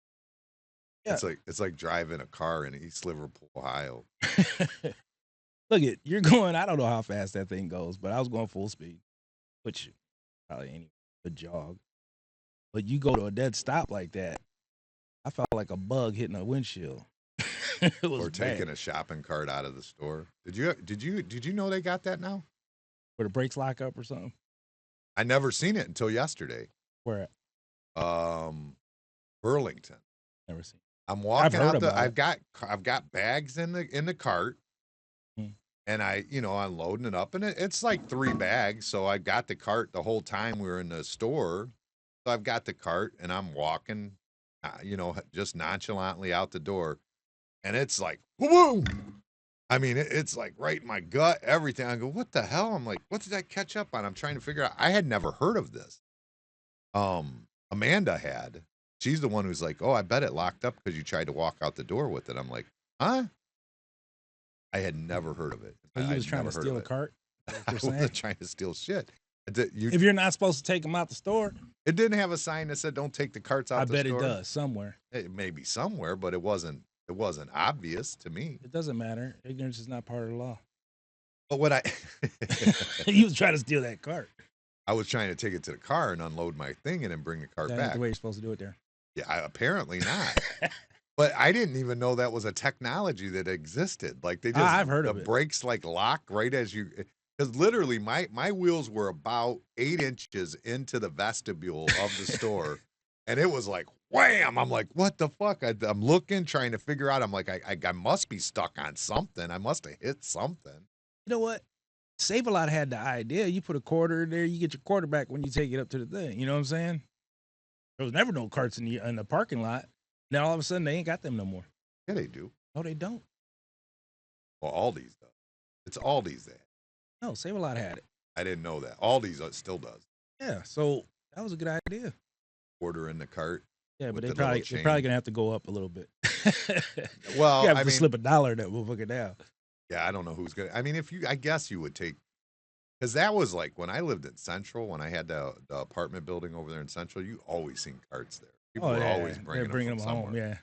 Speaker 6: Yeah.
Speaker 2: It's like driving a car in East Liverpool, Ohio.
Speaker 6: Look it, you're going. I don't know how fast that thing goes, but I was going full speed, which probably ain't a jog. But you go to a dead stop like that, I felt like a bug hitting a windshield. It was
Speaker 2: Or taking
Speaker 6: bad.
Speaker 2: a shopping cart out of the store. Did you know they got that now?
Speaker 6: Where the brakes lock up or something.
Speaker 2: I never seen it until yesterday.
Speaker 6: Where
Speaker 2: Burlington.
Speaker 6: never seen.
Speaker 2: I'm walking
Speaker 6: heard
Speaker 2: out
Speaker 6: about it.
Speaker 2: I've got bags in the cart. And I, unloading it up, and it's like 3 bags. So I got the cart the whole time we were in the store. So I've got the cart, and I'm walking, just nonchalantly out the door, and it's like, boom! I mean, it's like right in my gut, everything. I go, what the hell? I'm like, what did I catch up on? I'm trying to figure out. I had never heard of this. Amanda had. She's the one who's like, oh, I bet it locked up because you tried to walk out the door with it. I'm like, huh? I had never heard of it.
Speaker 6: So you was trying to steal a cart?
Speaker 2: I wasn't trying to steal shit.
Speaker 6: If you're not supposed to take them out the store,
Speaker 2: it didn't have a sign that said "Don't take the carts out."
Speaker 6: I
Speaker 2: the
Speaker 6: bet
Speaker 2: store.
Speaker 6: it does somewhere.
Speaker 2: It may be somewhere, but it wasn't obvious to me.
Speaker 6: It doesn't matter. Ignorance is not part of the law.
Speaker 2: But what I
Speaker 6: You was trying to steal that cart.
Speaker 2: I was trying to take it to the car and unload my thing and then bring the cart
Speaker 6: That's
Speaker 2: back.
Speaker 6: the way you're supposed to do it there.
Speaker 2: Yeah, apparently not. But I didn't even know that was a technology that existed. Like they just,
Speaker 6: I've heard of
Speaker 2: the
Speaker 6: it.
Speaker 2: brakes like lock right as you, because literally my wheels were about 8 inches into the vestibule of the store, and it was like wham! I'm like, what the fuck? I'm looking, trying to figure out. I'm like, I must be stuck on something. I must have hit something.
Speaker 6: You know what? Save-A-Lot had the idea. You put a quarter in there, you get your quarter back when you take it up to the thing. You know what I'm saying? There was never no carts in the parking lot. Now all of a sudden they ain't got them no more.
Speaker 2: Yeah, they do.
Speaker 6: No, they don't.
Speaker 2: Well, Aldi's does. It's Aldi's that.
Speaker 6: No, Save-A-Lot had it.
Speaker 2: I didn't know that. Aldi's still does.
Speaker 6: Yeah, so that was a good idea.
Speaker 2: Order in the cart.
Speaker 6: Yeah, but
Speaker 2: with
Speaker 6: they're
Speaker 2: the
Speaker 6: probably
Speaker 2: little
Speaker 6: gonna have to go up a little bit.
Speaker 2: Well,
Speaker 6: you have
Speaker 2: I
Speaker 6: to
Speaker 2: mean,
Speaker 6: slip $1 that motherfucker down.
Speaker 2: yeah, I don't know who's gonna. I mean, I guess you would take, because that was like when I lived in Central, when I had the apartment building over there in Central. You always seen carts there. People were always bringing them from
Speaker 6: home.
Speaker 2: somewhere.
Speaker 6: Yeah.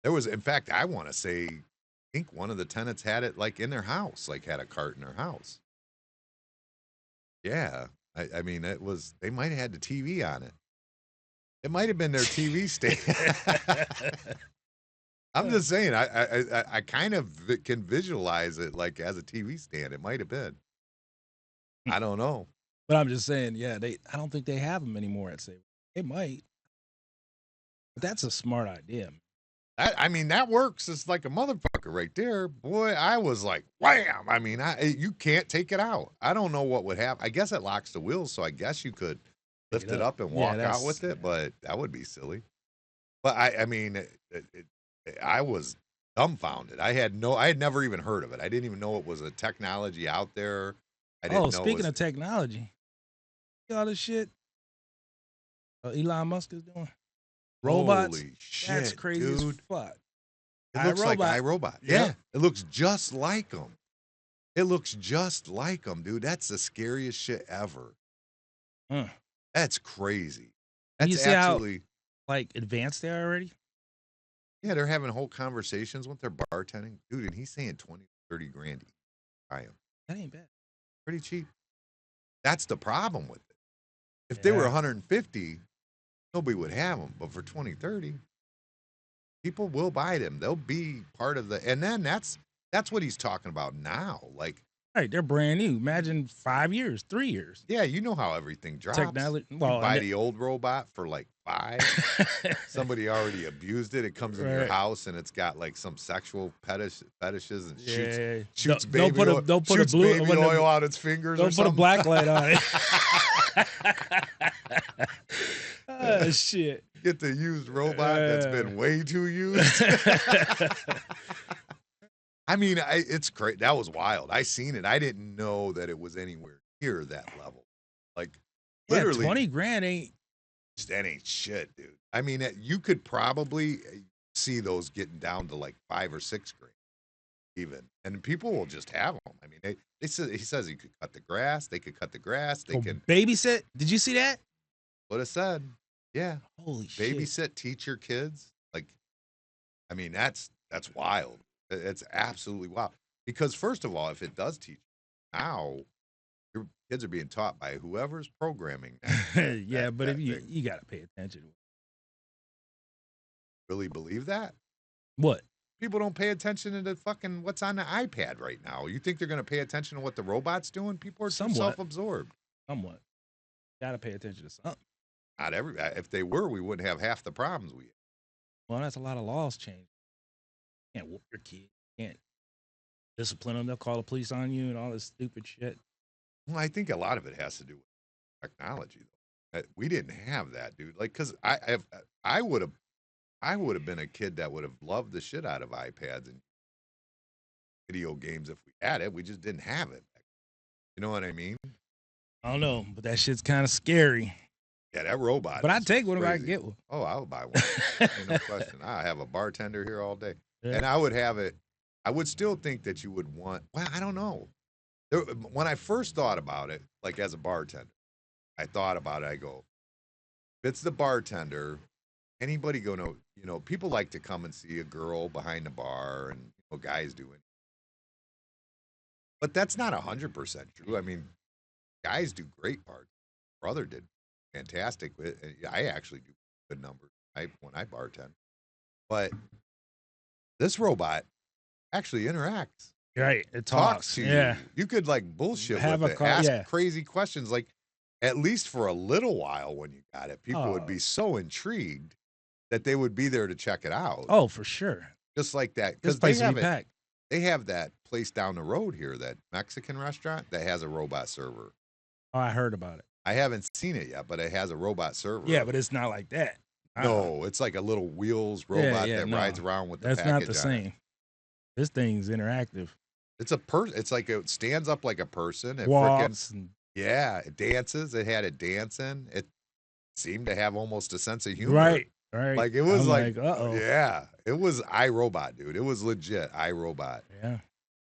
Speaker 2: There was, in fact, I want to say, I think one of the tenants had it like in their house, like had a cart in their house. Yeah, I mean, it was. They might have had the TV on it. It might have been their TV stand. I'm just saying, I kind of can visualize it like as a TV stand. It might have been. I don't know.
Speaker 6: But I'm just saying, yeah, I don't think they have them anymore at Save. They might. But that's a smart idea.
Speaker 2: I mean, that works. It's like a motherfucker right there. Boy, I was like, wham! I mean, you can't take it out. I don't know what would happen. I guess it locks the wheels, so I guess you could lift it up and walk out with it, but that would be silly. But I mean, I was dumbfounded. I had never even heard of it. I didn't even know it was a technology out there. I didn't know.
Speaker 6: Speaking of technology, see all this shit Elon Musk is doing. Robots.
Speaker 2: Holy shit,
Speaker 6: that's crazy
Speaker 2: dude.
Speaker 6: as fuck.
Speaker 2: It looks like iRobot. Yeah.
Speaker 6: Yep.
Speaker 2: It looks just like him. It looks just like him, dude. That's the scariest shit ever. That's crazy. That's
Speaker 6: you see
Speaker 2: absolutely
Speaker 6: how, like, advanced they are already?
Speaker 2: Yeah, they're having whole conversations with their bartending. Dude, and he's saying 20, 30 grand each. Buy him.
Speaker 6: That ain't bad.
Speaker 2: Pretty cheap. That's the problem with it. If they were 150, nobody would have them. But for 20, 30, people will buy them. They'll be part of the, and then that's what he's talking about now. Like,
Speaker 6: right, they're brand new. Imagine 5 years, 3 years.
Speaker 2: yeah, you know how everything drops.
Speaker 6: Technology.
Speaker 2: You
Speaker 6: Well,
Speaker 2: buy the old robot for like $5. Somebody already abused it. It comes in your house and it's got like some sexual fetishes and shoots baby oil,
Speaker 6: don't put
Speaker 2: shoots
Speaker 6: a blue
Speaker 2: baby oil out its fingers.
Speaker 6: Don't
Speaker 2: or
Speaker 6: put
Speaker 2: something.
Speaker 6: a black light on it. Oh, shit.
Speaker 2: Get the used robot that's been way too used. I mean, it's great. That was wild. I seen it. I didn't know that it was anywhere near that level. Like,
Speaker 6: Yeah,
Speaker 2: literally,
Speaker 6: 20 grand ain't.
Speaker 2: that ain't shit, dude. I mean, you could probably see those getting down to like 5 or 6 grand, even, and people will just have them. I mean, he says he could cut the grass. They could cut the grass. They can
Speaker 6: Babysit. Did you see that?
Speaker 2: what it said. Yeah,
Speaker 6: Holy shit.
Speaker 2: babysit, teach your kids. Like, I mean, that's wild. It's absolutely wild. Because first of all, if it does teach, now your kids are being taught by whoever's programming that.
Speaker 6: Yeah, but
Speaker 2: that
Speaker 6: if you
Speaker 2: thing.
Speaker 6: got to pay attention.
Speaker 2: Really believe that?
Speaker 6: What?
Speaker 2: People don't pay attention to the fucking what's on the iPad right now. You think they're going to pay attention to what the robot's doing? People are too
Speaker 6: Somewhat.
Speaker 2: self-absorbed.
Speaker 6: Somewhat. Got to pay attention to something.
Speaker 2: Not every. If they were, we wouldn't have half the problems we have.
Speaker 6: Well, that's a lot of laws change. You can't whoop your kid. You can't discipline them. They'll call the police on you and all this stupid shit.
Speaker 2: Well, I think a lot of it has to do with technology, though. We didn't have that, dude. Like, because I would have been a kid that would have loved the shit out of iPads and video games if we had it. We just didn't have it. You know what I mean?
Speaker 6: I don't know, but that shit's kind of scary.
Speaker 2: Yeah, that robot.
Speaker 6: But I'd take one if I
Speaker 2: crazy.
Speaker 6: could get one.
Speaker 2: Oh, I'll buy one. Ain't no question. I have a bartender here all day.
Speaker 6: Yeah.
Speaker 2: And I would have it. I would still think that you would want, well, I don't know. When I first thought about it, like as a bartender, I thought about it. I go, if it's the bartender, anybody go know, people like to come and see a girl behind the bar and guys do it. But that's not 100% true. I mean, guys do great parts. Brother did fantastic. I actually do good numbers when I bartend. But this robot actually interacts.
Speaker 6: Right. It talks
Speaker 2: to
Speaker 6: you.
Speaker 2: You could like bullshit
Speaker 6: Have
Speaker 2: with
Speaker 6: a
Speaker 2: it.
Speaker 6: call,
Speaker 2: Ask
Speaker 6: yeah.
Speaker 2: crazy questions. Like, at least for a little while when you got it, people would be so intrigued that they would be there to check it out.
Speaker 6: Oh, for sure.
Speaker 2: Just like that.
Speaker 6: This
Speaker 2: Because
Speaker 6: place will be packed.
Speaker 2: they have that place down the road here, that Mexican restaurant that has a robot server.
Speaker 6: Oh, I heard about it.
Speaker 2: I haven't seen it yet, but it has a robot server.
Speaker 6: Yeah, but it's not like that.
Speaker 2: No, it's like a little wheels robot that rides around with the
Speaker 6: That's
Speaker 2: package
Speaker 6: not the
Speaker 2: on it.
Speaker 6: same. This thing's interactive.
Speaker 2: It's a person. It's like it stands up like a person. It
Speaker 6: Walks.
Speaker 2: it dances. It had a dancing. It seemed to have almost a sense of humor.
Speaker 6: Right.
Speaker 2: Like it was
Speaker 6: uh-oh.
Speaker 2: yeah, it was iRobot, dude. It was legit iRobot.
Speaker 6: Yeah.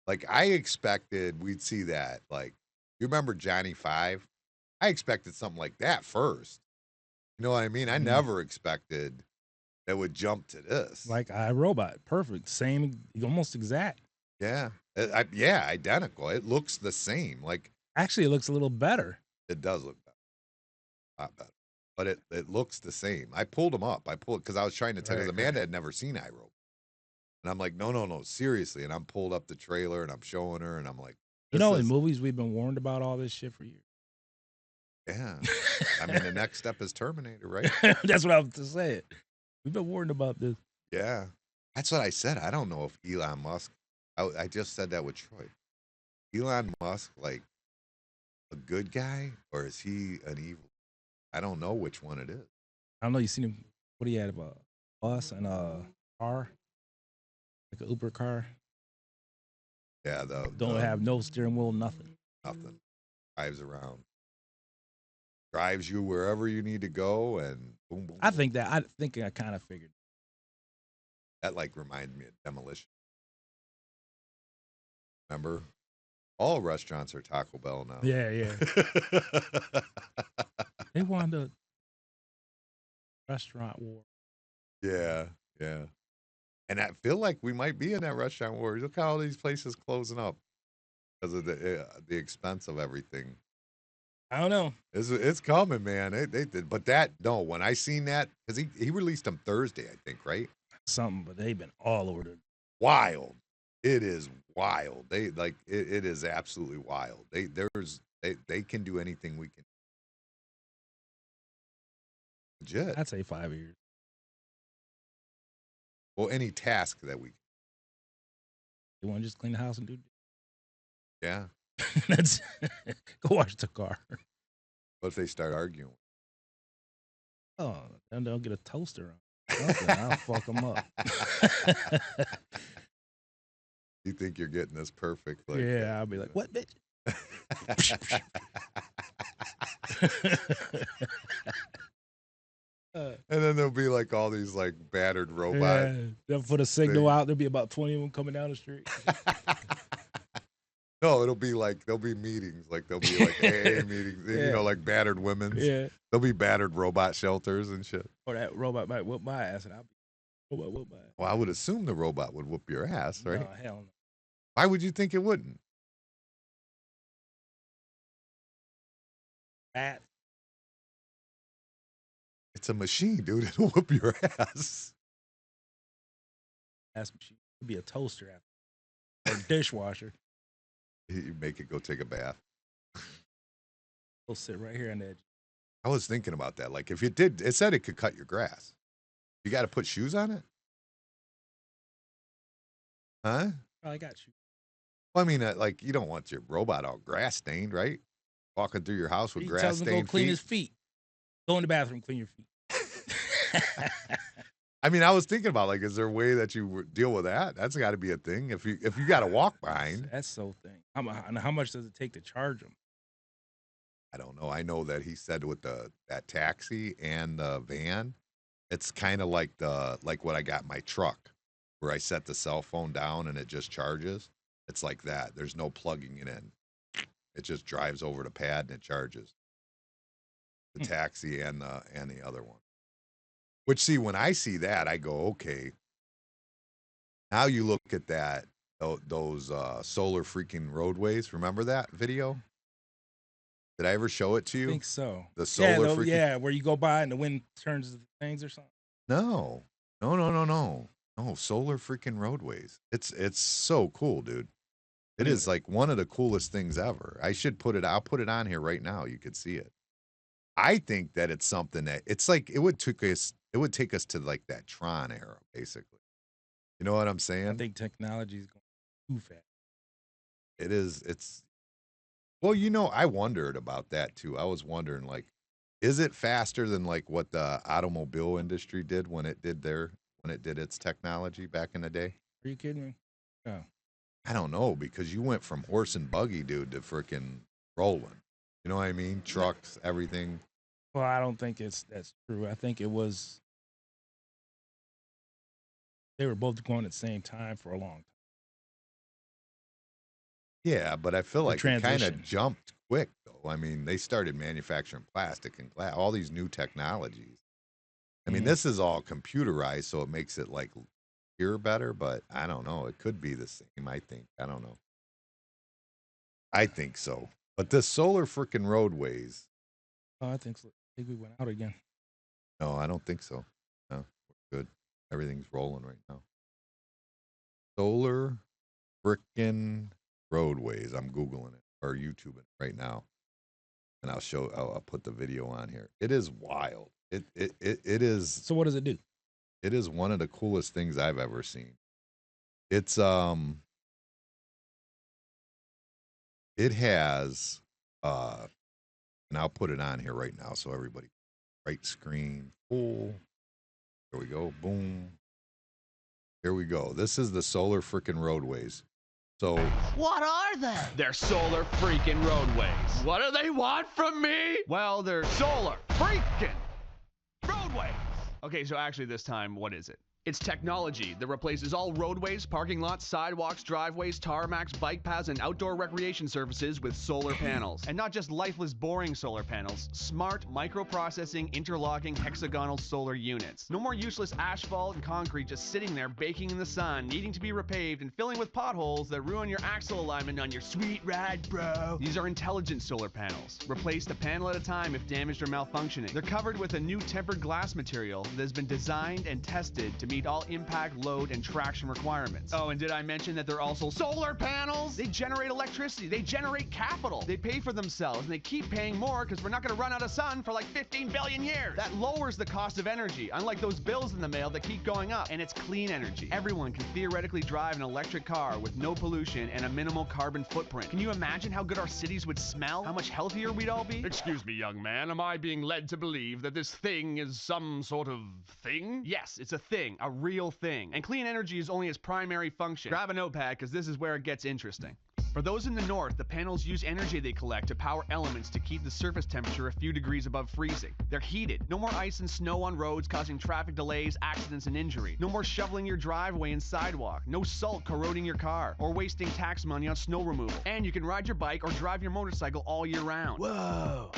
Speaker 2: Like I expected we'd see that. Like, you remember Johnny 5? I expected something like that first. You know what I mean? I never expected that would jump to this.
Speaker 6: Like iRobot. Perfect. Same, almost exact.
Speaker 2: Yeah. Identical. It looks the same. Like,
Speaker 6: actually, it looks a little better.
Speaker 2: It does look better. A lot better. But it looks the same. I pulled them up. Because I was trying to tell, because Amanda had never seen iRobot. And I'm like, no, seriously. And I'm pulled up the trailer and I'm showing her and I'm like,
Speaker 6: in movies, we've been warned about all this shit for years.
Speaker 2: Yeah. I mean, the next step is Terminator, right?
Speaker 6: That's what I was to say. We've been warned about this.
Speaker 2: Yeah. That's what I said. I don't know if Elon Musk, I just said that with Troy. Elon Musk, like, a good guy, or is he an evil? I don't know which one it is.
Speaker 6: I don't know. You seen him? What he had about bus and a car, like an Uber car.
Speaker 2: Yeah,
Speaker 6: don't have no steering wheel, nothing.
Speaker 2: Nothing. Drives around. Drives you wherever you need to go, and boom, boom.
Speaker 6: I think I kind of figured.
Speaker 2: That like reminds me of Demolition. Remember? All restaurants are Taco Bell now.
Speaker 6: Yeah. They won the restaurant war.
Speaker 2: Yeah. And I feel like we might be in that restaurant war. Look how all these places closing up because of the expense of everything.
Speaker 6: I don't know.
Speaker 2: It's coming, man. But when I seen that, because he released them Thursday, I think, right?
Speaker 6: Something, but they've been all over the
Speaker 2: wild. It is wild. They like it is absolutely wild. They can do anything we can. Legit.
Speaker 6: I'd say 5 years.
Speaker 2: Well, any task that we.
Speaker 6: You want to just clean the house and do?
Speaker 2: Yeah.
Speaker 6: That's go wash the car.
Speaker 2: What if they start arguing?
Speaker 6: Oh, then they'll get a toaster on. Okay, I'll fuck them up.
Speaker 2: You think you're getting this perfect?
Speaker 6: Like, yeah, I'll be like, what, bitch?
Speaker 2: And then there'll be like all these like battered robots.
Speaker 6: Yeah, they'll put a signal out. There'll be about 20 of them coming down the street.
Speaker 2: No, it'll be like there'll be meetings, like there'll be like AA meetings, you know, like battered women's.
Speaker 6: Yeah.
Speaker 2: There'll be battered robot shelters and shit.
Speaker 6: Or that robot might whoop my ass, and I'll be robot whoop my ass.
Speaker 2: Well, I would assume the robot would whoop your ass, right?
Speaker 6: No, hell no.
Speaker 2: Why would you think it wouldn't?
Speaker 6: Bat.
Speaker 2: It's a machine, dude. It'll whoop your ass.
Speaker 6: Ass machine. It'd be a toaster after. Or a dishwasher.
Speaker 2: You make it go take a bath.
Speaker 6: It'll sit right here on the edge.
Speaker 2: I was thinking about that. Like if it did, it said it could cut your grass. You got to put shoes on it? Huh?
Speaker 6: Oh, I got you.
Speaker 2: Well, I mean, like you don't want your robot all grass stained, right? Walking through your house with
Speaker 6: You
Speaker 2: grass
Speaker 6: tell him to
Speaker 2: stained
Speaker 6: go clean
Speaker 2: feet.
Speaker 6: his feet. Go in the bathroom, clean your feet.
Speaker 2: I mean, I was thinking about like, is there a way that you deal with that? That's got to be a thing. If you got to walk behind,
Speaker 6: That's so thing. How much does it take to charge them?
Speaker 2: I don't know. I know that he said with that taxi and the van, it's kind of like what I got in my truck, where I set the cell phone down and it just charges. It's like that. There's no plugging it in. It just drives over the pad and it charges. The taxi and the other one. Which, see, when I see that, I go, okay. Now you look at that, those solar freaking roadways. Remember that video? Did I ever show it to you?
Speaker 6: I think so.
Speaker 2: The solar freaking...
Speaker 6: Yeah, where you go by and the wind turns the things or something.
Speaker 2: No, solar freaking roadways. It's so cool, dude. It is like one of the coolest things ever. I'll put it on here right now. You could see it. I think that it's something that it's like it would take us to like that Tron era, basically. You know what I'm saying?
Speaker 6: I think technology is going too fast.
Speaker 2: It is. Well, you know, I wondered about that too. I was wondering, like, is it faster than like what the automobile industry did when it did its technology back in the day?
Speaker 6: Are you kidding me? No.
Speaker 2: I don't know, because you went from horse and buggy, dude, to freaking rolling. You know what I mean? Trucks, everything.
Speaker 6: Well, I don't think that's true. I think it was they were both going at the same time for a long time.
Speaker 2: Yeah, but I feel like it kind
Speaker 6: transition.
Speaker 2: of jumped quick, though. I mean, they started manufacturing plastic and glass, all these new technologies. I mean, this is all computerized, so it makes it like hear better, but I don't know. It could be the same, I think. I don't know. I think so. But the solar freaking roadways.
Speaker 6: Oh, I think so. I think we went out again.
Speaker 2: No, I don't think so. No, we're good. Everything's rolling right now. Solar freaking roadways. I'm Googling it or YouTubing it right now. And I'll put the video on here. It is wild. It is.
Speaker 6: So what does it do?
Speaker 2: It is one of the coolest things I've ever seen. It's it has and I'll put it on here right now so everybody, right screen, full. There we go. Boom. Here we go. This is the solar freaking roadways. So
Speaker 7: what are they? They're solar freaking roadways. What do they want from me? Well, they're solar freaking roadways. Okay, so actually this time, what is it? It's technology that replaces all roadways, parking lots, sidewalks, driveways, tarmacs, bike paths, and outdoor recreation surfaces with solar panels. And not just lifeless, boring solar panels, smart, microprocessing, interlocking, hexagonal solar units. No more useless asphalt and concrete just sitting there baking in the sun, needing to be repaved and filling with potholes that ruin your axle alignment on your sweet ride, bro. These are intelligent solar panels. Replaced a panel at a time if damaged or malfunctioning. They're covered with a new tempered glass material that has been designed and tested to meet all impact, load, and traction requirements. Oh, and did I mention that they're also solar panels? They generate electricity. They generate capital. They pay for themselves, and they keep paying more because we're not going to run out of sun for like 15 billion years. That lowers the cost of energy, unlike those bills in the mail that keep going up. And it's clean energy. Everyone can theoretically drive an electric car with no pollution and a minimal carbon footprint. Can you imagine how good our cities would smell? How much healthier we'd all be? Excuse me, young man. Am I being led to believe that this thing is some sort of thing? Yes, it's a thing. A real thing. And clean energy is only its primary function. Grab a notepad, because this is where it gets interesting. For those in the north, the panels use energy they collect to power elements to keep the surface temperature a few degrees above freezing. They're heated. No more ice and snow on roads causing traffic delays, accidents, and injury. No more shoveling your driveway and sidewalk. No salt corroding your car or wasting tax money on snow removal. And you can ride your bike or drive your motorcycle all year round. Whoa!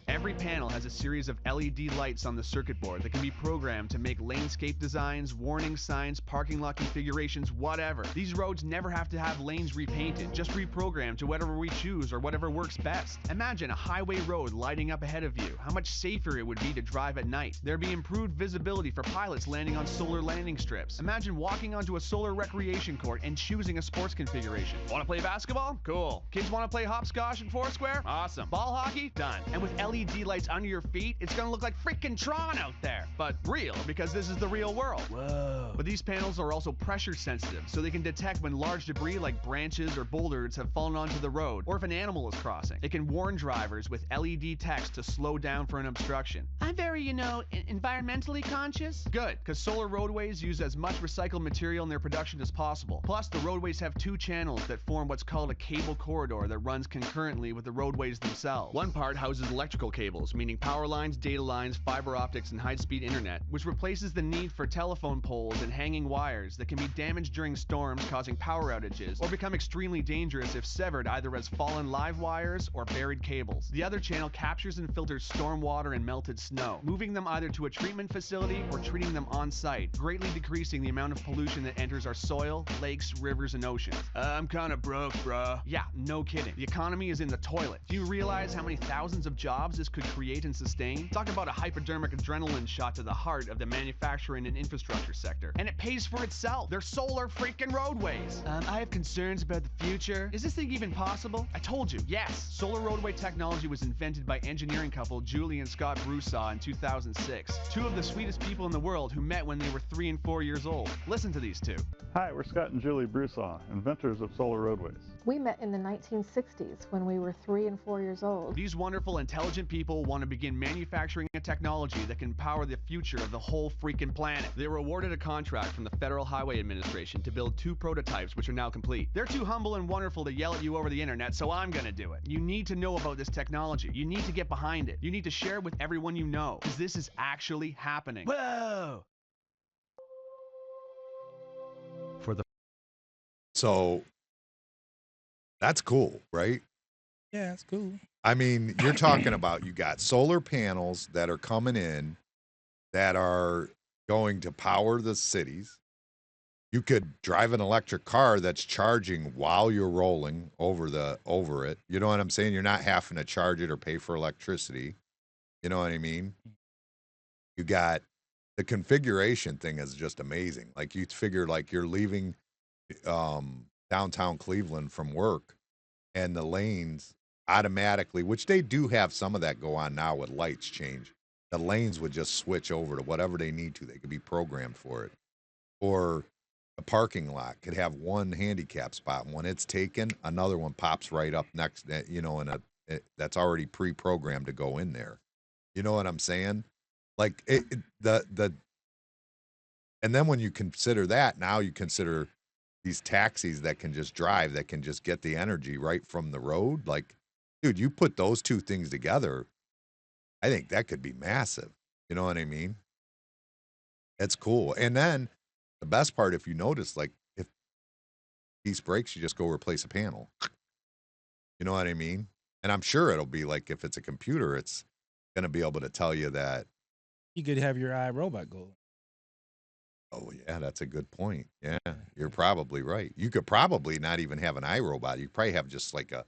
Speaker 7: Every panel has a series of LED lights on the circuit board that can be programmed to make lanescape designs, warning signs, parking lot configurations, whatever. These roads never have to have lanes repainted, just reprogrammed to whatever we choose or whatever works best. Imagine a highway road lighting up ahead of you. How much safer it would be to drive at night. There'd be improved visibility for pilots landing on solar landing strips. Imagine walking onto a solar recreation court and choosing a sports configuration. Want to play basketball? Cool. Kids want to play hopscotch and foursquare? Awesome. Ball hockey? Done. And with LED lights under your feet, it's gonna look like freaking Tron out there. But real, because this is the real world. Whoa. But these panels are also pressure sensitive, so they can detect when large debris like branches or boulders have fallen onto the road, or if an animal is crossing. It can warn drivers with LED text to slow down for an obstruction. I'm very, environmentally conscious. Good, because solar roadways use as much recycled material in their production as possible. Plus, the roadways have two channels that form what's called a cable corridor that runs concurrently with the roadways themselves. One part houses electrical cables, meaning power lines, data lines, fiber optics, and high-speed internet, which replaces the need for telephone poles and hanging wires that can be damaged during storms, causing power outages, or become extremely dangerous if severed either as fallen live wires or buried cables. The other channel captures and filters storm water and melted snow, moving them either to a treatment facility or treating them on-site, greatly decreasing the amount of pollution that enters our soil, lakes, rivers, and oceans. I'm kinda broke, bruh. Yeah, no kidding. The economy is in the toilet. Do you realize how many thousands of jobs this could create and sustain? Talk about a hypodermic adrenaline shot to the heart of the manufacturing and infrastructure sector. And it pays for itself. They're solar freaking roadways. I have concerns about the future. Is this thing even possible? I told you, yes. Solar roadway technology was invented by engineering couple Julie and Scott Broussard in 2006. Two of the sweetest people in the world who met when they were 3 and 4 years old. Listen to these two.
Speaker 8: Hi, we're Scott and Julie Broussard, inventors of solar roadways.
Speaker 9: We met in the 1960s when we were 3 and 4 years old.
Speaker 7: These wonderful, intelligent people want to begin manufacturing a technology that can power the future of the whole freaking planet. They were awarded a contract from the Federal Highway Administration to build 2 prototypes, which are now complete. They're too humble and wonderful to yell at you over the internet, so I'm gonna do it. You need to know about this technology. You need to get behind it. You need to share it with everyone you know, because this is actually happening. Whoa!
Speaker 2: So that's cool, right?
Speaker 6: Yeah, it's cool.
Speaker 2: I mean, you're talking about you got solar panels that are coming in that are going to power the cities. You could drive an electric car that's charging while you're rolling over it. You know what I'm saying? You're not having to charge it or pay for electricity. You know what I mean? You got the configuration thing is just amazing. Like you figure like you're leaving downtown Cleveland from work and the lanes automatically, which they do have some of that go on now with lights change. The lanes would just switch over to whatever they need to. They could be programmed for it. Or a parking lot could have one handicap spot. And when it's taken, another one pops right up next, that's already pre-programmed to go in there. You know what I'm saying? Like and then when you consider that, now you consider these taxis that can just drive, that can just get the energy right from the road. Like, dude, you put those two things together, I think that could be massive. You know what I mean? That's cool. And then the best part, if you notice, like if piece breaks, you just go replace a panel. You know what I mean? And I'm sure it'll be like, if it's a computer, it's going to be able to tell you that.
Speaker 6: You could have your iRobot go.
Speaker 2: Oh, yeah, that's a good point. Yeah, you're probably right. You could probably not even have an iRobot. You probably have just like a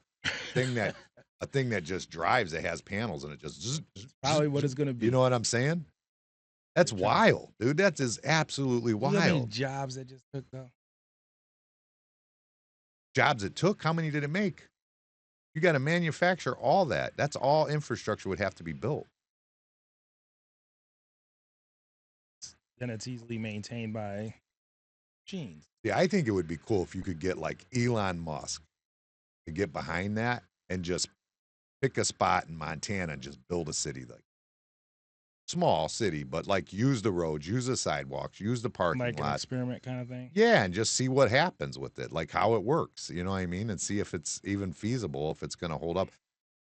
Speaker 2: thing that just drives, that has panels, and it just
Speaker 6: probably what it's going to be.
Speaker 2: You know what I'm saying? That's wild, dude. That is absolutely wild.
Speaker 6: You know how many jobs that just took, though?
Speaker 2: Jobs it took? How many did it make? You got to manufacture all that. That's all infrastructure would have to be built.
Speaker 6: Then it's easily maintained by machines.
Speaker 2: Yeah, I think it would be cool if you could get like Elon Musk to get behind that and just pick a spot in Montana and just build a city like small city, but like use the roads, use the sidewalks, use the parking
Speaker 6: Like an
Speaker 2: lot.
Speaker 6: experiment kind of thing.
Speaker 2: Yeah, and just see what happens with it, like how it works. You know what I mean? And see if it's even feasible, if it's going to hold up.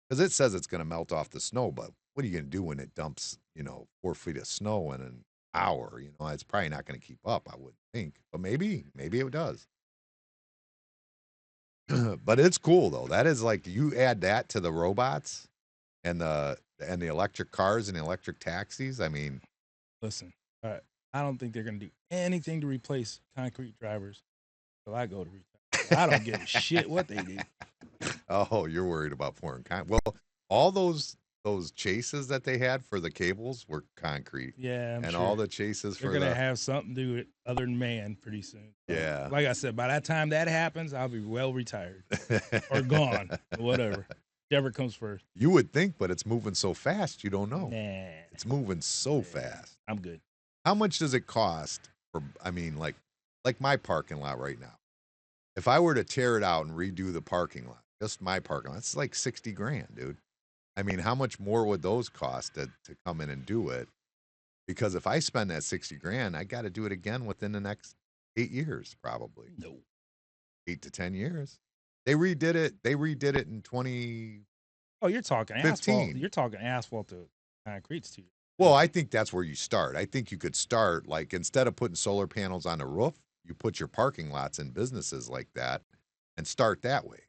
Speaker 2: Because it says it's going to melt off the snow, but what are you going to do when it dumps, 4 feet of snow in an hour? It's probably not going to keep up, I wouldn't think. But maybe it does. But it's cool though. That is like you add that to the robots and the electric cars and the electric taxis. I mean,
Speaker 6: listen, I don't think they're going to do anything to replace concrete drivers. So I go to retire. I don't give a shit what they do.
Speaker 2: Oh, you're worried about pouring concrete. Well, all those chases that they had for the cables were concrete.
Speaker 6: Yeah, I'm
Speaker 2: and
Speaker 6: sure.
Speaker 2: all the chases
Speaker 6: they're
Speaker 2: for
Speaker 6: gonna have something to do with it other than man pretty soon. So,
Speaker 2: yeah.
Speaker 6: Like I said, by that time that happens, I'll be well retired or gone, or whatever. Whichever comes first.
Speaker 2: You would think, but it's moving so fast, you don't know.
Speaker 6: Nah,
Speaker 2: it's moving so fast.
Speaker 6: I'm good.
Speaker 2: How much does it cost for? I mean, like my parking lot right now. If I were to tear it out and redo the parking lot, just my parking lot, it's like $60,000, dude. I mean, how much more would those cost to come in and do it? Because if I spend that $60,000, I got to do it again within the next 8 years, probably.
Speaker 6: No,
Speaker 2: 8 to 10 years. They redid it in 20.
Speaker 6: Oh, you're talking
Speaker 2: 15.
Speaker 6: asphalt. You're talking asphalt to concrete's too.
Speaker 2: Well, I think that's where you start. I think you could start like instead of putting solar panels on the roof, you put your parking lots in businesses like that, and start that way.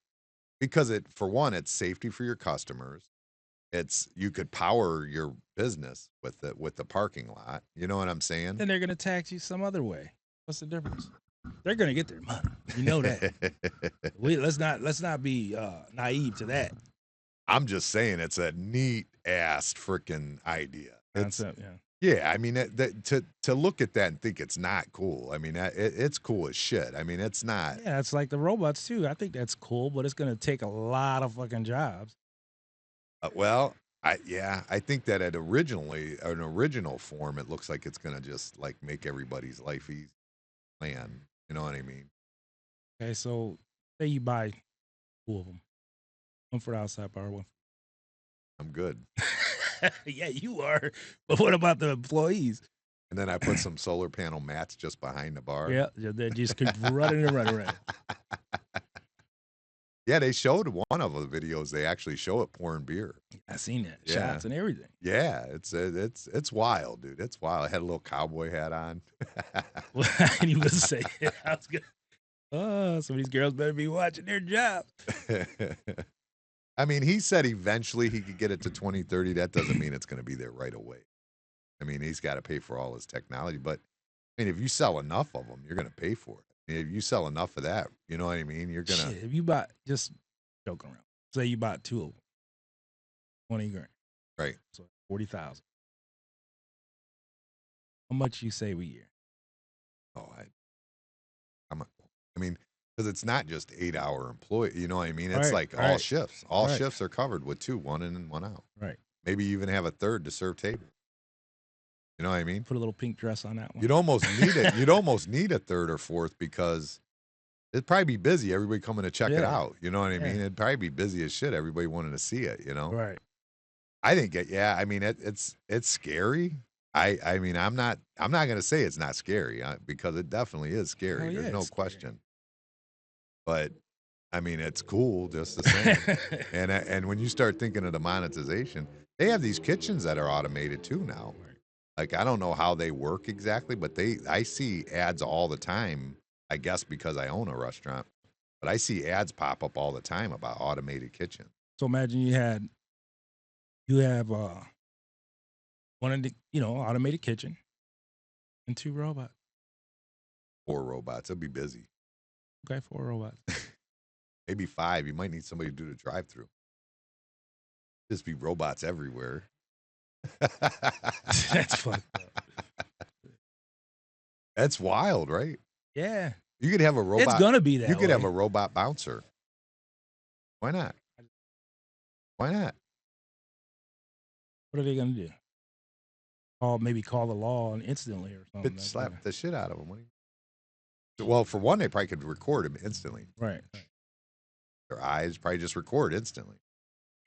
Speaker 2: Because for one, it's safety for your customers. You could power your business with the parking lot. You know what I'm saying?
Speaker 6: Then they're gonna tax you some other way. What's the difference? They're gonna get their money. You know that. Let's not be naive to that.
Speaker 2: I'm just saying it's a neat ass freaking idea.
Speaker 6: Concept, yeah.
Speaker 2: Yeah, I mean, to look at that and think it's not cool. I mean, it's cool as shit. I mean, it's not.
Speaker 6: Yeah, it's like the robots too. I think that's cool, but it's gonna take a lot of fucking jobs.
Speaker 2: Well, I think that an original form, it looks like it's gonna just like make everybody's life easy. Plan, you know what I mean?
Speaker 6: Okay, so say you buy 2 of them, one for the outside bar, one.
Speaker 2: I'm good.
Speaker 6: Yeah, you are. But what about the employees?
Speaker 2: And then I put some solar panel mats just behind the bar.
Speaker 6: Yeah, they just keep running and running around.
Speaker 2: Yeah, they showed one of the videos. They actually show it pouring beer.
Speaker 6: I seen that.
Speaker 2: Yeah.
Speaker 6: Shots and everything.
Speaker 2: Yeah, it's wild, dude. It's wild. I had a little cowboy hat on.
Speaker 6: I didn't even say it. I was good. Oh, some of these girls better be watching their job.
Speaker 2: I mean, he said eventually he could get it to 2030. That doesn't mean it's going to be there right away. I mean, he's got to pay for all his technology. But I mean, if you sell enough of them, you're going to pay for it. If you sell enough of that, you know what I mean? You're going to.
Speaker 6: If you bought, just joking around, say you bought 2 of them, $20,000.
Speaker 2: Right.
Speaker 6: So 40,000. How much you save a year?
Speaker 2: Oh, I mean, because it's not just 8-hour employee. You know what I mean? It's like all shifts. All shifts are covered with 2, 1 in and 1 out.
Speaker 6: Right.
Speaker 2: Maybe you even have a third to serve tables. You know what I mean?
Speaker 6: Put a little pink dress on that one.
Speaker 2: You'd almost need it. You'd almost need a third or fourth because it'd probably be busy. Everybody coming to check it out. You know what I mean? It'd probably be busy as shit. Everybody wanting to see it. You know?
Speaker 6: Right.
Speaker 2: I think I mean, it's scary. I mean, I'm not going to say it's not scary because it definitely is scary. There's no question. But I mean, it's cool just the same. and when you start thinking of the monetization, they have these kitchens that are automated too now. Like, I don't know how they work exactly, but I see ads all the time, I guess because I own a restaurant, but I see ads pop up all the time about automated kitchen.
Speaker 6: So imagine you have one of the, automated kitchen and 2 robots.
Speaker 2: 4 robots. It'll be busy.
Speaker 6: Okay, 4 robots.
Speaker 2: Maybe 5. You might need somebody to do the drive-through. Just be robots everywhere.
Speaker 6: That's fucked up.
Speaker 2: That's wild, right?
Speaker 6: Yeah.
Speaker 2: You could have a robot.
Speaker 6: It's gonna be that.
Speaker 2: You could
Speaker 6: way.
Speaker 2: have a robot bouncer. Why not? Why not?
Speaker 6: What are they gonna do? Maybe call the law instantly or something.
Speaker 2: Could slap the shit out of them. Well, for one, they probably could record him instantly.
Speaker 6: Right.
Speaker 2: Their eyes probably just record instantly.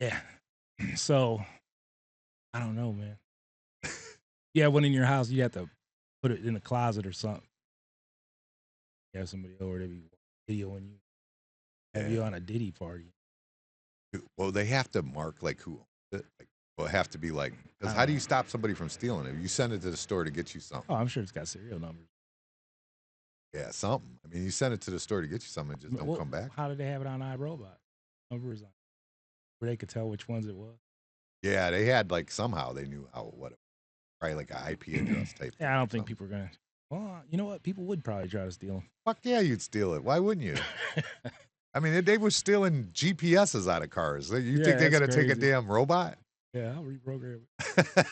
Speaker 6: Yeah. So, I don't know, man. Yeah, one in your house, you have to put it in a closet or something. You have somebody over there be videoing you. Have you on a Diddy party?
Speaker 2: Well, they have to mark like who owns it. Like, well, it have to be like, because how do you stop somebody from stealing it? You send it to the store to get you something.
Speaker 6: Oh, I'm sure it's got serial numbers.
Speaker 2: Yeah, something. I mean, you send it to the store to get you something, it just don't come back.
Speaker 6: How did they have it on iRobot? Numbers on, where they could tell which ones it was.
Speaker 2: Yeah, they had like somehow they knew what it was. Probably like an IP address type.
Speaker 6: Yeah, I don't think people are gonna. Well, you know what? People would probably try to steal them.
Speaker 2: Fuck yeah, you'd steal it. Why wouldn't you? I mean, they were stealing GPSs out of cars. You think they got to take a damn robot?
Speaker 6: Yeah, I'll reprogram it.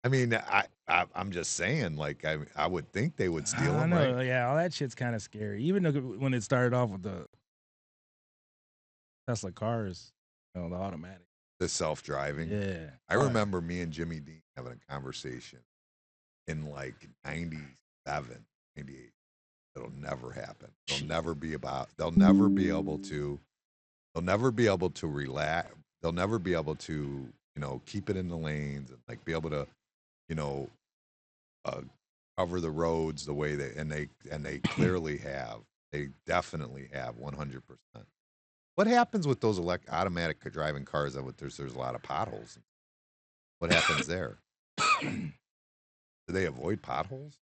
Speaker 2: I mean, I'm just saying, like, I would think they would steal them, right?
Speaker 6: Yeah, all that shit's kind of scary. Even when it started off with the Tesla cars, the automatic.
Speaker 2: The self-driving.
Speaker 6: Yeah.
Speaker 2: I remember me and Jimmy Dean having a conversation in like 97, 98. It'll never happen. They'll never be able to relax. They'll never be able to, keep it in the lanes and like be able to, cover the roads the way they clearly have. They definitely have 100%. What happens with those automatic driving cars that there's a lot of potholes? What happens there? Do they avoid potholes?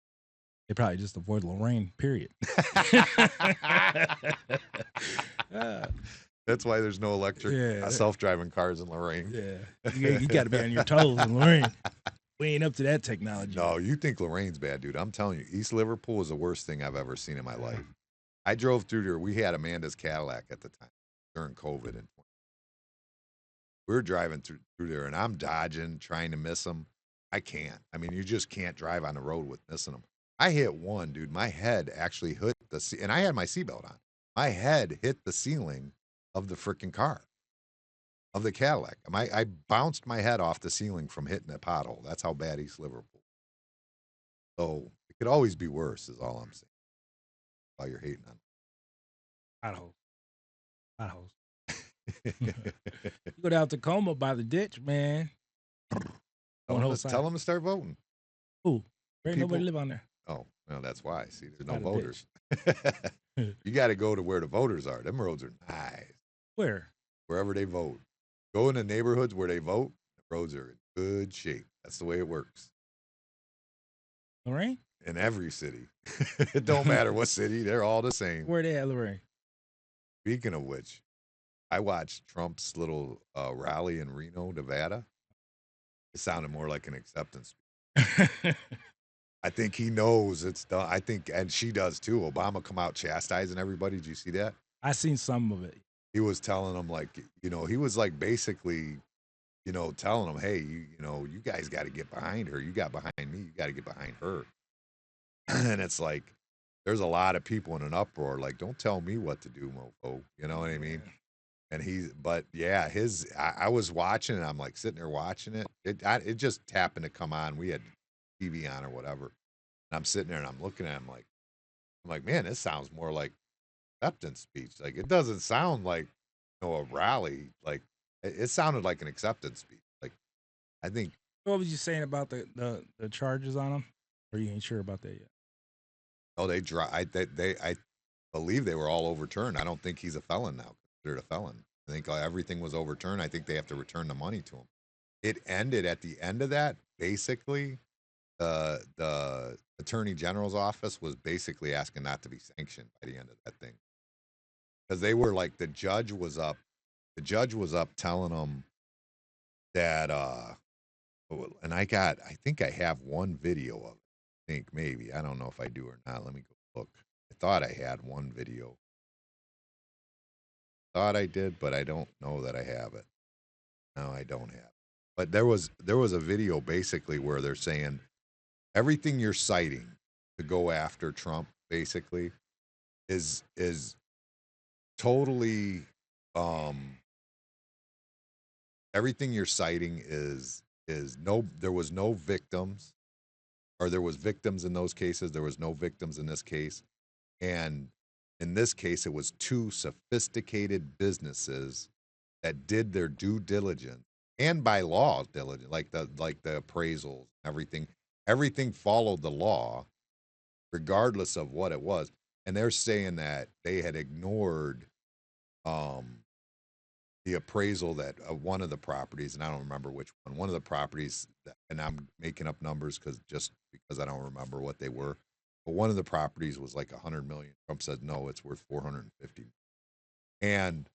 Speaker 6: They probably just avoid Lorraine, period.
Speaker 2: That's why there's no electric self-driving cars in Lorraine.
Speaker 6: Yeah. You got to be on your toes in Lorraine. We ain't up to that technology.
Speaker 2: No, you think Lorraine's bad, dude. I'm telling you, East Liverpool is the worst thing I've ever seen in my life. I drove through there. We had Amanda's Cadillac at the time during COVID. And we were driving through there, and I'm dodging, trying to miss them. I can't. I mean, you just can't drive on the road with missing them. I hit one, dude. My head actually hit and I had my seatbelt on. My head hit the ceiling of the freaking car, of the Cadillac. I bounced my head off the ceiling from hitting a pothole. That's how bad East Liverpool. So it could always be worse, is all I'm saying. While you're hating on
Speaker 6: potholes. You go down to Tacoma by the ditch, man.
Speaker 2: Tell them to start voting.
Speaker 6: Who? There ain't nobody live on there.
Speaker 2: Oh, well, that's why. See, there's no voters. You got to go to where the voters are. Them roads are nice.
Speaker 6: Where?
Speaker 2: Wherever they vote. Go in the neighborhoods where they vote. The roads are in good shape. That's the way it works.
Speaker 6: Lorraine?
Speaker 2: In every city. It don't matter what city. They're all the same.
Speaker 6: Where they at, Lorraine?
Speaker 2: Speaking of which, I watched Trump's little rally in Reno, Nevada. It sounded more like an acceptance speech. I think he knows it's done. I think, and she does too. Obama come out chastising everybody. Did you see that?
Speaker 6: I seen some of it.
Speaker 2: He was telling them like, he was like basically, telling them, hey, you guys got to get behind her. You got behind me. You got to get behind her. And it's like, there's a lot of people in an uproar. Like, don't tell me what to do, mofo. You know what I mean? And I was watching it. I'm like sitting there watching it. It just happened to come on. We had TV on or whatever. And I'm sitting there and I'm looking at him like, man, this sounds more like acceptance speech. Like, it doesn't sound like, a rally. Like, it sounded like an acceptance speech. Like, I think.
Speaker 6: What was you saying about the charges on him? Or you ain't sure about that yet?
Speaker 2: Oh, I believe they were all overturned. I don't think he's a felon now. Considered a felon. I think everything was overturned. I think they have to return the money to him. It ended at the end of that. Basically, the Attorney General's office was basically asking not to be sanctioned by the end of that thing, because they were like, the judge was up telling them that and I think I have one video of it. I think maybe, I don't know if I do or not. Let me go look. I thought I had one video. Thought I did, but I don't know that I have it. No, I don't have it. But there was a video basically where they're saying everything you're citing to go after Trump basically is totally everything you're citing is no, there was no victims, or there was victims in those cases. There was no victims in this case. And in this case, it was two sophisticated businesses that did their due diligence and by law diligent, like the appraisals, everything followed the law, regardless of what it was. And they're saying that they had ignored the appraisal that one of the properties, and I don't remember which one of the properties, and I'm making up numbers because I don't remember what they were, but one of the properties was like 100 million. Trump said no, it's worth 450. And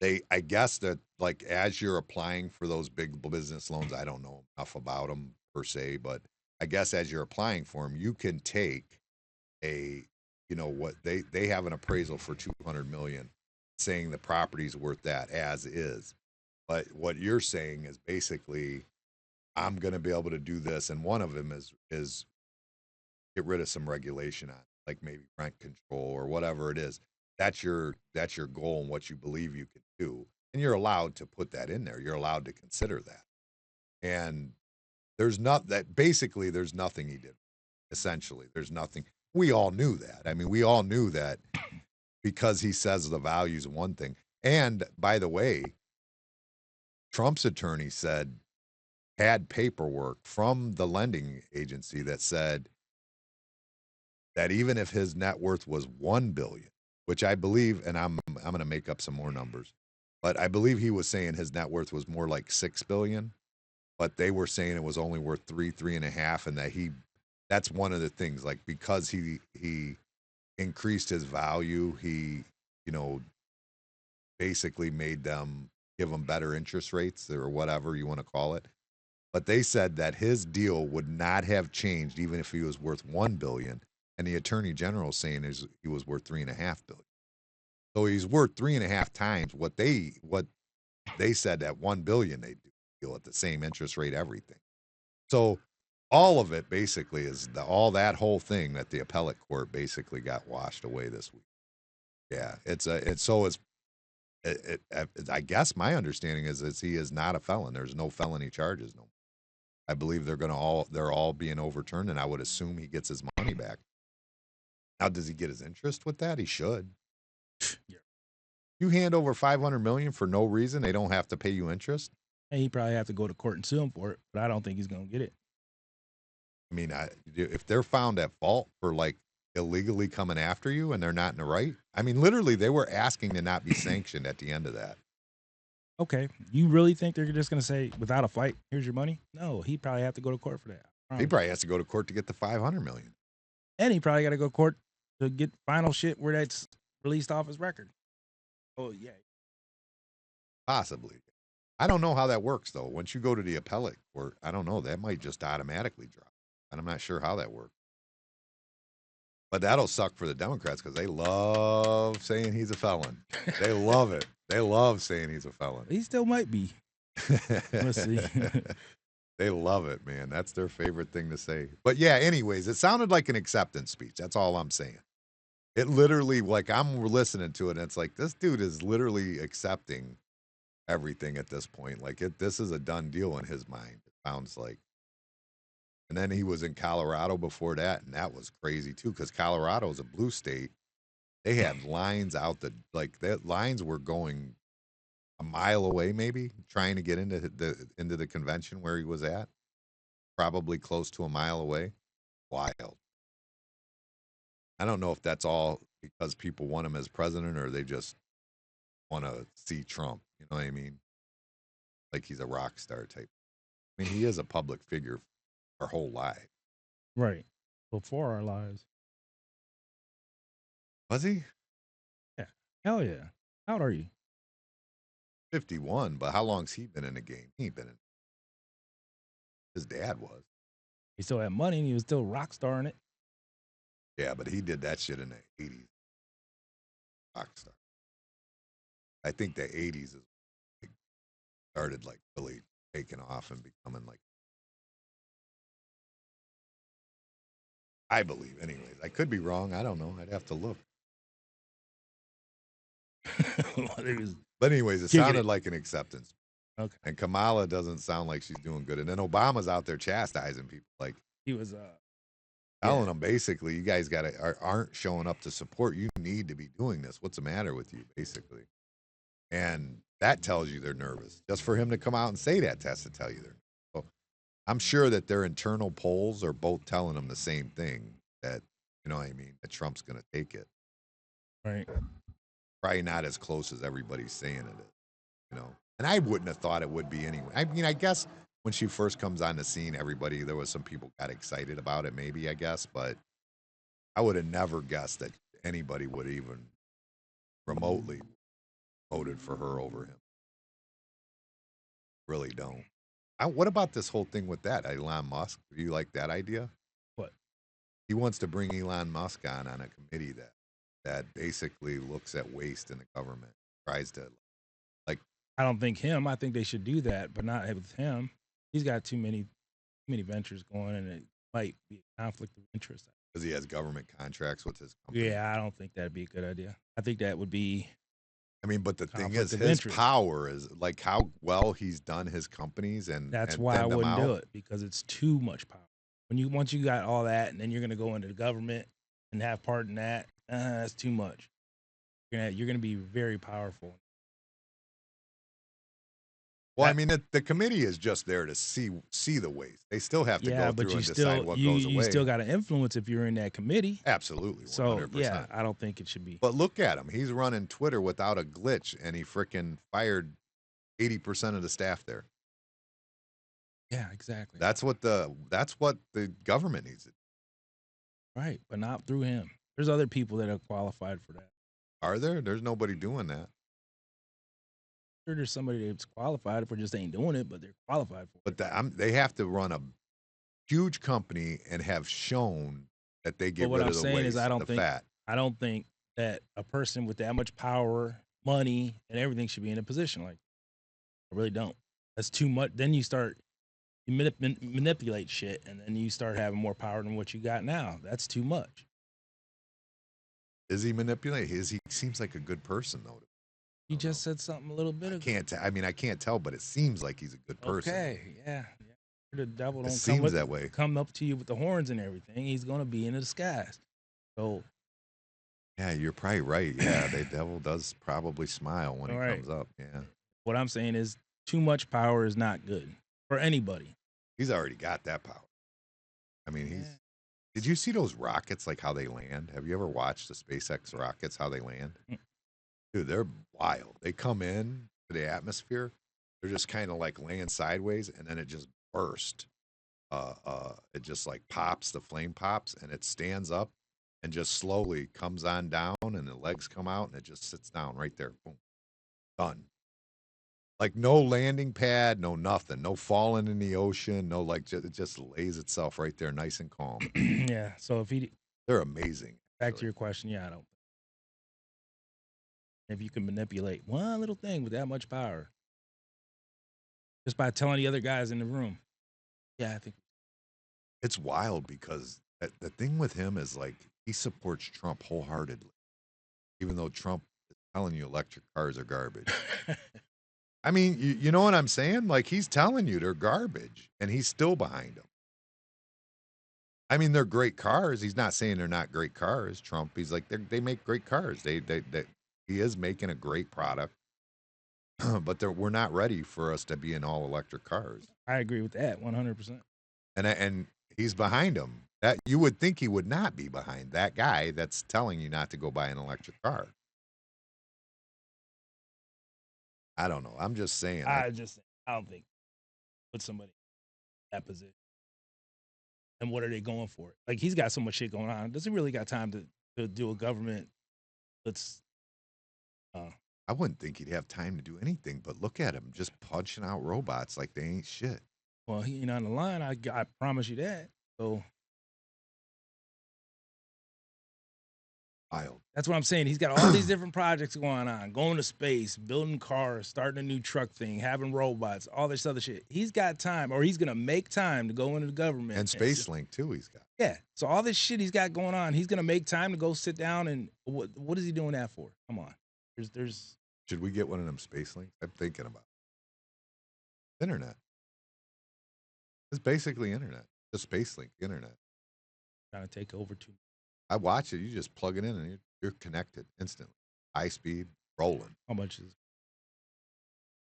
Speaker 2: I guess that, like, as you're applying for those big business loans, I don't know enough about them per se, but I guess as you're applying for them, you can take what they have an appraisal for 200 million, saying the property's worth that as is. But what you're saying is basically, I'm going to be able to do this, and one of them is get rid of some regulation on it, like maybe rent control or whatever it is. That's your goal and what you believe you can do, and you're allowed to put that in there. You're allowed to consider that. And there's nothing he did. Essentially, there's nothing. We all knew that. I mean, we all knew that because he says the value's one thing. And by the way, Trump's attorney had paperwork from the lending agency that said that even if his net worth was $1 billion, which I believe, and I'm going to make up some more numbers, but I believe he was saying his net worth was more like $6 billion, but they were saying it was only worth 3.5, and that's one of the things, like, because he increased his value, he, basically made them give him better interest rates or whatever you want to call it. But they said that his deal would not have changed even if he was worth $1 billion. And the attorney general saying he was worth $3.5 billion. So he's worth 3.5 times what they said at $1 billion they deal at the same interest rate, everything. So all of it basically is that whole thing that the appellate court basically got washed away this week. Yeah, I guess my understanding is he is not a felon. There's no felony charges. No, I believe they're all being overturned, and I would assume he gets his money back. Now, does he get his interest with that? He should.
Speaker 6: Yeah.
Speaker 2: You hand over $500 million for no reason, they don't have to pay you interest.
Speaker 6: And he probably have to go to court and sue him for it, but I don't think he's gonna get it.
Speaker 2: I mean, if they're found at fault for like illegally coming after you and they're not in the right, I mean, literally, they were asking to not be sanctioned at the end of that.
Speaker 6: Okay, you really think they're just gonna say without a fight, here's your money? No, he probably have to go to court for that.
Speaker 2: He probably has to go to court to get the $500 million,
Speaker 6: and he probably got to go to court to get final shit where that's released off his record. Oh yeah,
Speaker 2: possibly. I don't know how that works though. Once you go to the appellate court, I don't know. That might just automatically drop, and I'm not sure how that works. But that'll suck for the Democrats because they love saying he's a felon. They love it. They love saying he's a felon.
Speaker 6: He still might be. Let's see.
Speaker 2: They love it, man. That's their favorite thing to say. But yeah, anyways, it sounded like an acceptance speech. That's all I'm saying. It literally, like, I'm listening to it, and it's like, this dude is literally accepting everything at this point. Like, this is a done deal in his mind, it sounds like. And then he was in Colorado before that, and that was crazy too, because Colorado is a blue state. They had lines out that lines were going a mile away, maybe trying to get into the convention where he was at, probably close to a mile away. Wild. I don't know if that's all because people want him as president or they just want to see Trump. You know what I mean? Like he's a rock star type. I mean, he is a public figure our whole life.
Speaker 6: Right. Before our lives.
Speaker 2: Was he?
Speaker 6: Yeah. Hell yeah. How old are you?
Speaker 2: 51, but how long's he been in the game? He ain't been in. His dad was.
Speaker 6: He still had money and he was still rock starring it.
Speaker 2: Yeah, but he did that shit in the 80s. Rock star. I think the 80s is started like really taking off and becoming like, I believe, anyways. I could be wrong. I don't know. I'd have to look. But anyways, it sounded like an acceptance.
Speaker 6: Okay.
Speaker 2: And Kamala doesn't sound like she's doing good. And then Obama's out there chastising people. Like
Speaker 6: he was
Speaker 2: telling them basically, you guys aren't showing up to support. You need to be doing this. What's the matter with you, basically? And That tells you they're nervous. Just for him to come out and say that has to tell you they're. So I'm sure that their internal polls are both telling them the same thing. That you know what I mean. That Trump's going to take it.
Speaker 6: Right.
Speaker 2: Probably not as close as everybody's saying it is. You know. And I wouldn't have thought it would be anyway. I mean, I guess when she first comes on the scene, there was some people got excited about it, maybe, I guess, but I would have never guessed that anybody would even remotely voted for her over him. Really don't. What about this whole thing with that Elon Musk? Do you like that idea?
Speaker 6: What?
Speaker 2: He wants to bring Elon Musk on a committee that basically looks at waste in the government, tries to
Speaker 6: I don't think him. I think they should do that, but not with him. He's got too many ventures going, and it might be a conflict of interest.
Speaker 2: Because he has government contracts with his company.
Speaker 6: Yeah, I don't think that'd be a good idea. I think that would be.
Speaker 2: I mean, but the thing is, his power is like how well he's done his companies, and
Speaker 6: that's why I wouldn't do it, because it's too much power. Once you got all that, and then you're going to go into the government and have part in that, that's too much. You're going to be very powerful.
Speaker 2: Well, I mean, the committee is just there to see the waste. They still have to go through and decide what goes away.
Speaker 6: You still got to influence if you're in that committee.
Speaker 2: Absolutely, 100%.
Speaker 6: So, yeah, I don't think it should be.
Speaker 2: But look at him. He's running Twitter without a glitch, and he freaking fired 80% of the staff there.
Speaker 6: Yeah, exactly.
Speaker 2: That's what the government needs to do.
Speaker 6: Right, but not through him. There's other people that are qualified for that.
Speaker 2: Are there? There's nobody doing that.
Speaker 6: There's somebody that's qualified for, just ain't doing it, but they're qualified for it.
Speaker 2: But they have to run a huge company and have shown that they get rid of the waste, fat.
Speaker 6: I don't think that a person with that much power, money, and everything should be in a position like that. I really don't. That's too much. Then you manipulate shit, and then you start having more power than what you got now. That's too much.
Speaker 2: Is he manipulating? He seems like a good person, though.
Speaker 6: You just said something a little bit ago.
Speaker 2: I can't tell, but it seems like he's a good person.
Speaker 6: Okay, yeah. The devil don't
Speaker 2: seems that way.
Speaker 6: Come up to you with the horns and everything. He's going to be in the disguise. So.
Speaker 2: Yeah, you're probably right. Yeah, the devil does probably smile when he comes up. Yeah.
Speaker 6: What I'm saying is too much power is not good for anybody.
Speaker 2: He's already got that power. I mean, Did you see those rockets, like how they land? Have you ever watched the SpaceX rockets, how they land? Dude, they're wild. They come in to the atmosphere. They're just kind of like laying sideways, and then it just bursts. It just like pops, the flame pops, and it stands up and just slowly comes on down, and the legs come out, and it just sits down right there. Boom. Done. Like no landing pad, no nothing. No falling in the ocean. No, it just lays itself right there nice and calm.
Speaker 6: Yeah, so
Speaker 2: they're amazing.
Speaker 6: Back to your question, I don't. If you can manipulate one little thing with that much power, just by telling the other guys in the room. Yeah, I think
Speaker 2: it's wild because the thing with him is like he supports Trump wholeheartedly, even though Trump is telling you electric cars are garbage. I mean, you know what I'm saying? Like he's telling you they're garbage, and he's still behind them. I mean, they're great cars. He's not saying they're not great cars. Trump, he's like they make great cars. He is making a great product, but we're not ready for us to be in all electric cars.
Speaker 6: I agree with that 100%.
Speaker 2: And he's behind him. That you would think he would not be behind that guy that's telling you not to go buy an electric car. I don't know. I'm just saying.
Speaker 6: I don't think put somebody in that position. And what are they going for? Like he's got so much shit going on. Does he really got time to do a government that's?
Speaker 2: I wouldn't think he'd have time to do anything, but look at him just punching out robots like they ain't shit.
Speaker 6: Well, he ain't on the line. I promise you that. So
Speaker 2: wild.
Speaker 6: That's what I'm saying. He's got all these different projects going on, going to space, building cars, starting a new truck thing, having robots, all this other shit. He's got time, or he's going to make time to go into the government.
Speaker 2: And Space Link, too, he's got.
Speaker 6: Yeah. So all this shit he's got going on, he's going to make time to go sit down and what is he doing that for? Come on. There's.
Speaker 2: Should we get one of them Space Links? I'm thinking about it. Internet. It's basically internet. The Space Link, internet.
Speaker 6: Trying to take over too.
Speaker 2: I watch it. You just plug it in and you're connected instantly. High speed, rolling.
Speaker 6: How much is it?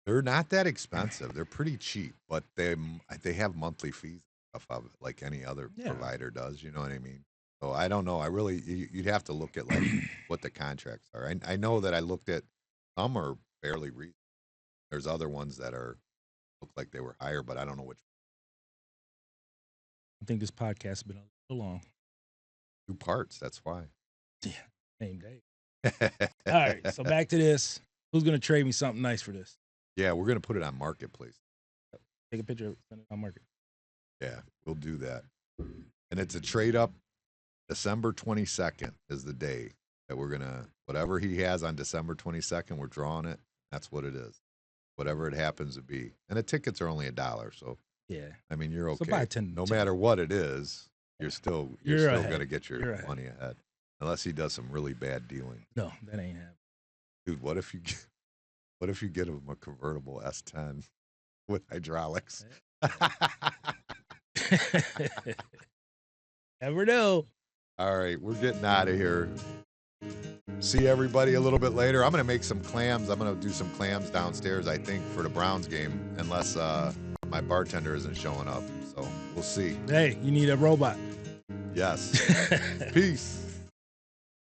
Speaker 2: They're not that expensive. They're pretty cheap, but they have monthly fees and stuff of it, like any other provider does. You know what I mean? So I don't know. You'd have to look at like what the contracts are. I know that I looked at some are fairly reasonable. There's other ones that look like they were higher, but I don't know which.
Speaker 6: I think this podcast has been a little long.
Speaker 2: 2 parts. That's why.
Speaker 6: Yeah, same day. All right, so back to this. Who's gonna trade me something nice for this?
Speaker 2: Yeah, we're gonna put it on Marketplace.
Speaker 6: Take a picture of it, send it on Market.
Speaker 2: Yeah, we'll do that. And it's a trade up. December 22nd is the day that we're gonna whatever he has on December 22nd, we're drawing it. That's what it is. Whatever it happens to be. And the tickets are only $1, so
Speaker 6: yeah.
Speaker 2: I mean you're okay.
Speaker 6: So buy 10.
Speaker 2: No matter what it is, you're still gonna get your money ahead. Unless he does some really bad dealing.
Speaker 6: No, that ain't happening. Dude,
Speaker 2: what if you get him a convertible S10 with hydraulics?
Speaker 6: Never know.
Speaker 2: All right, we're getting out of here. See everybody a little bit later. I'm going to make some clams. I'm going to do some clams downstairs, I think, for the Browns game, unless my bartender isn't showing up. So we'll see.
Speaker 6: Hey, you need a robot.
Speaker 2: Yes. Peace.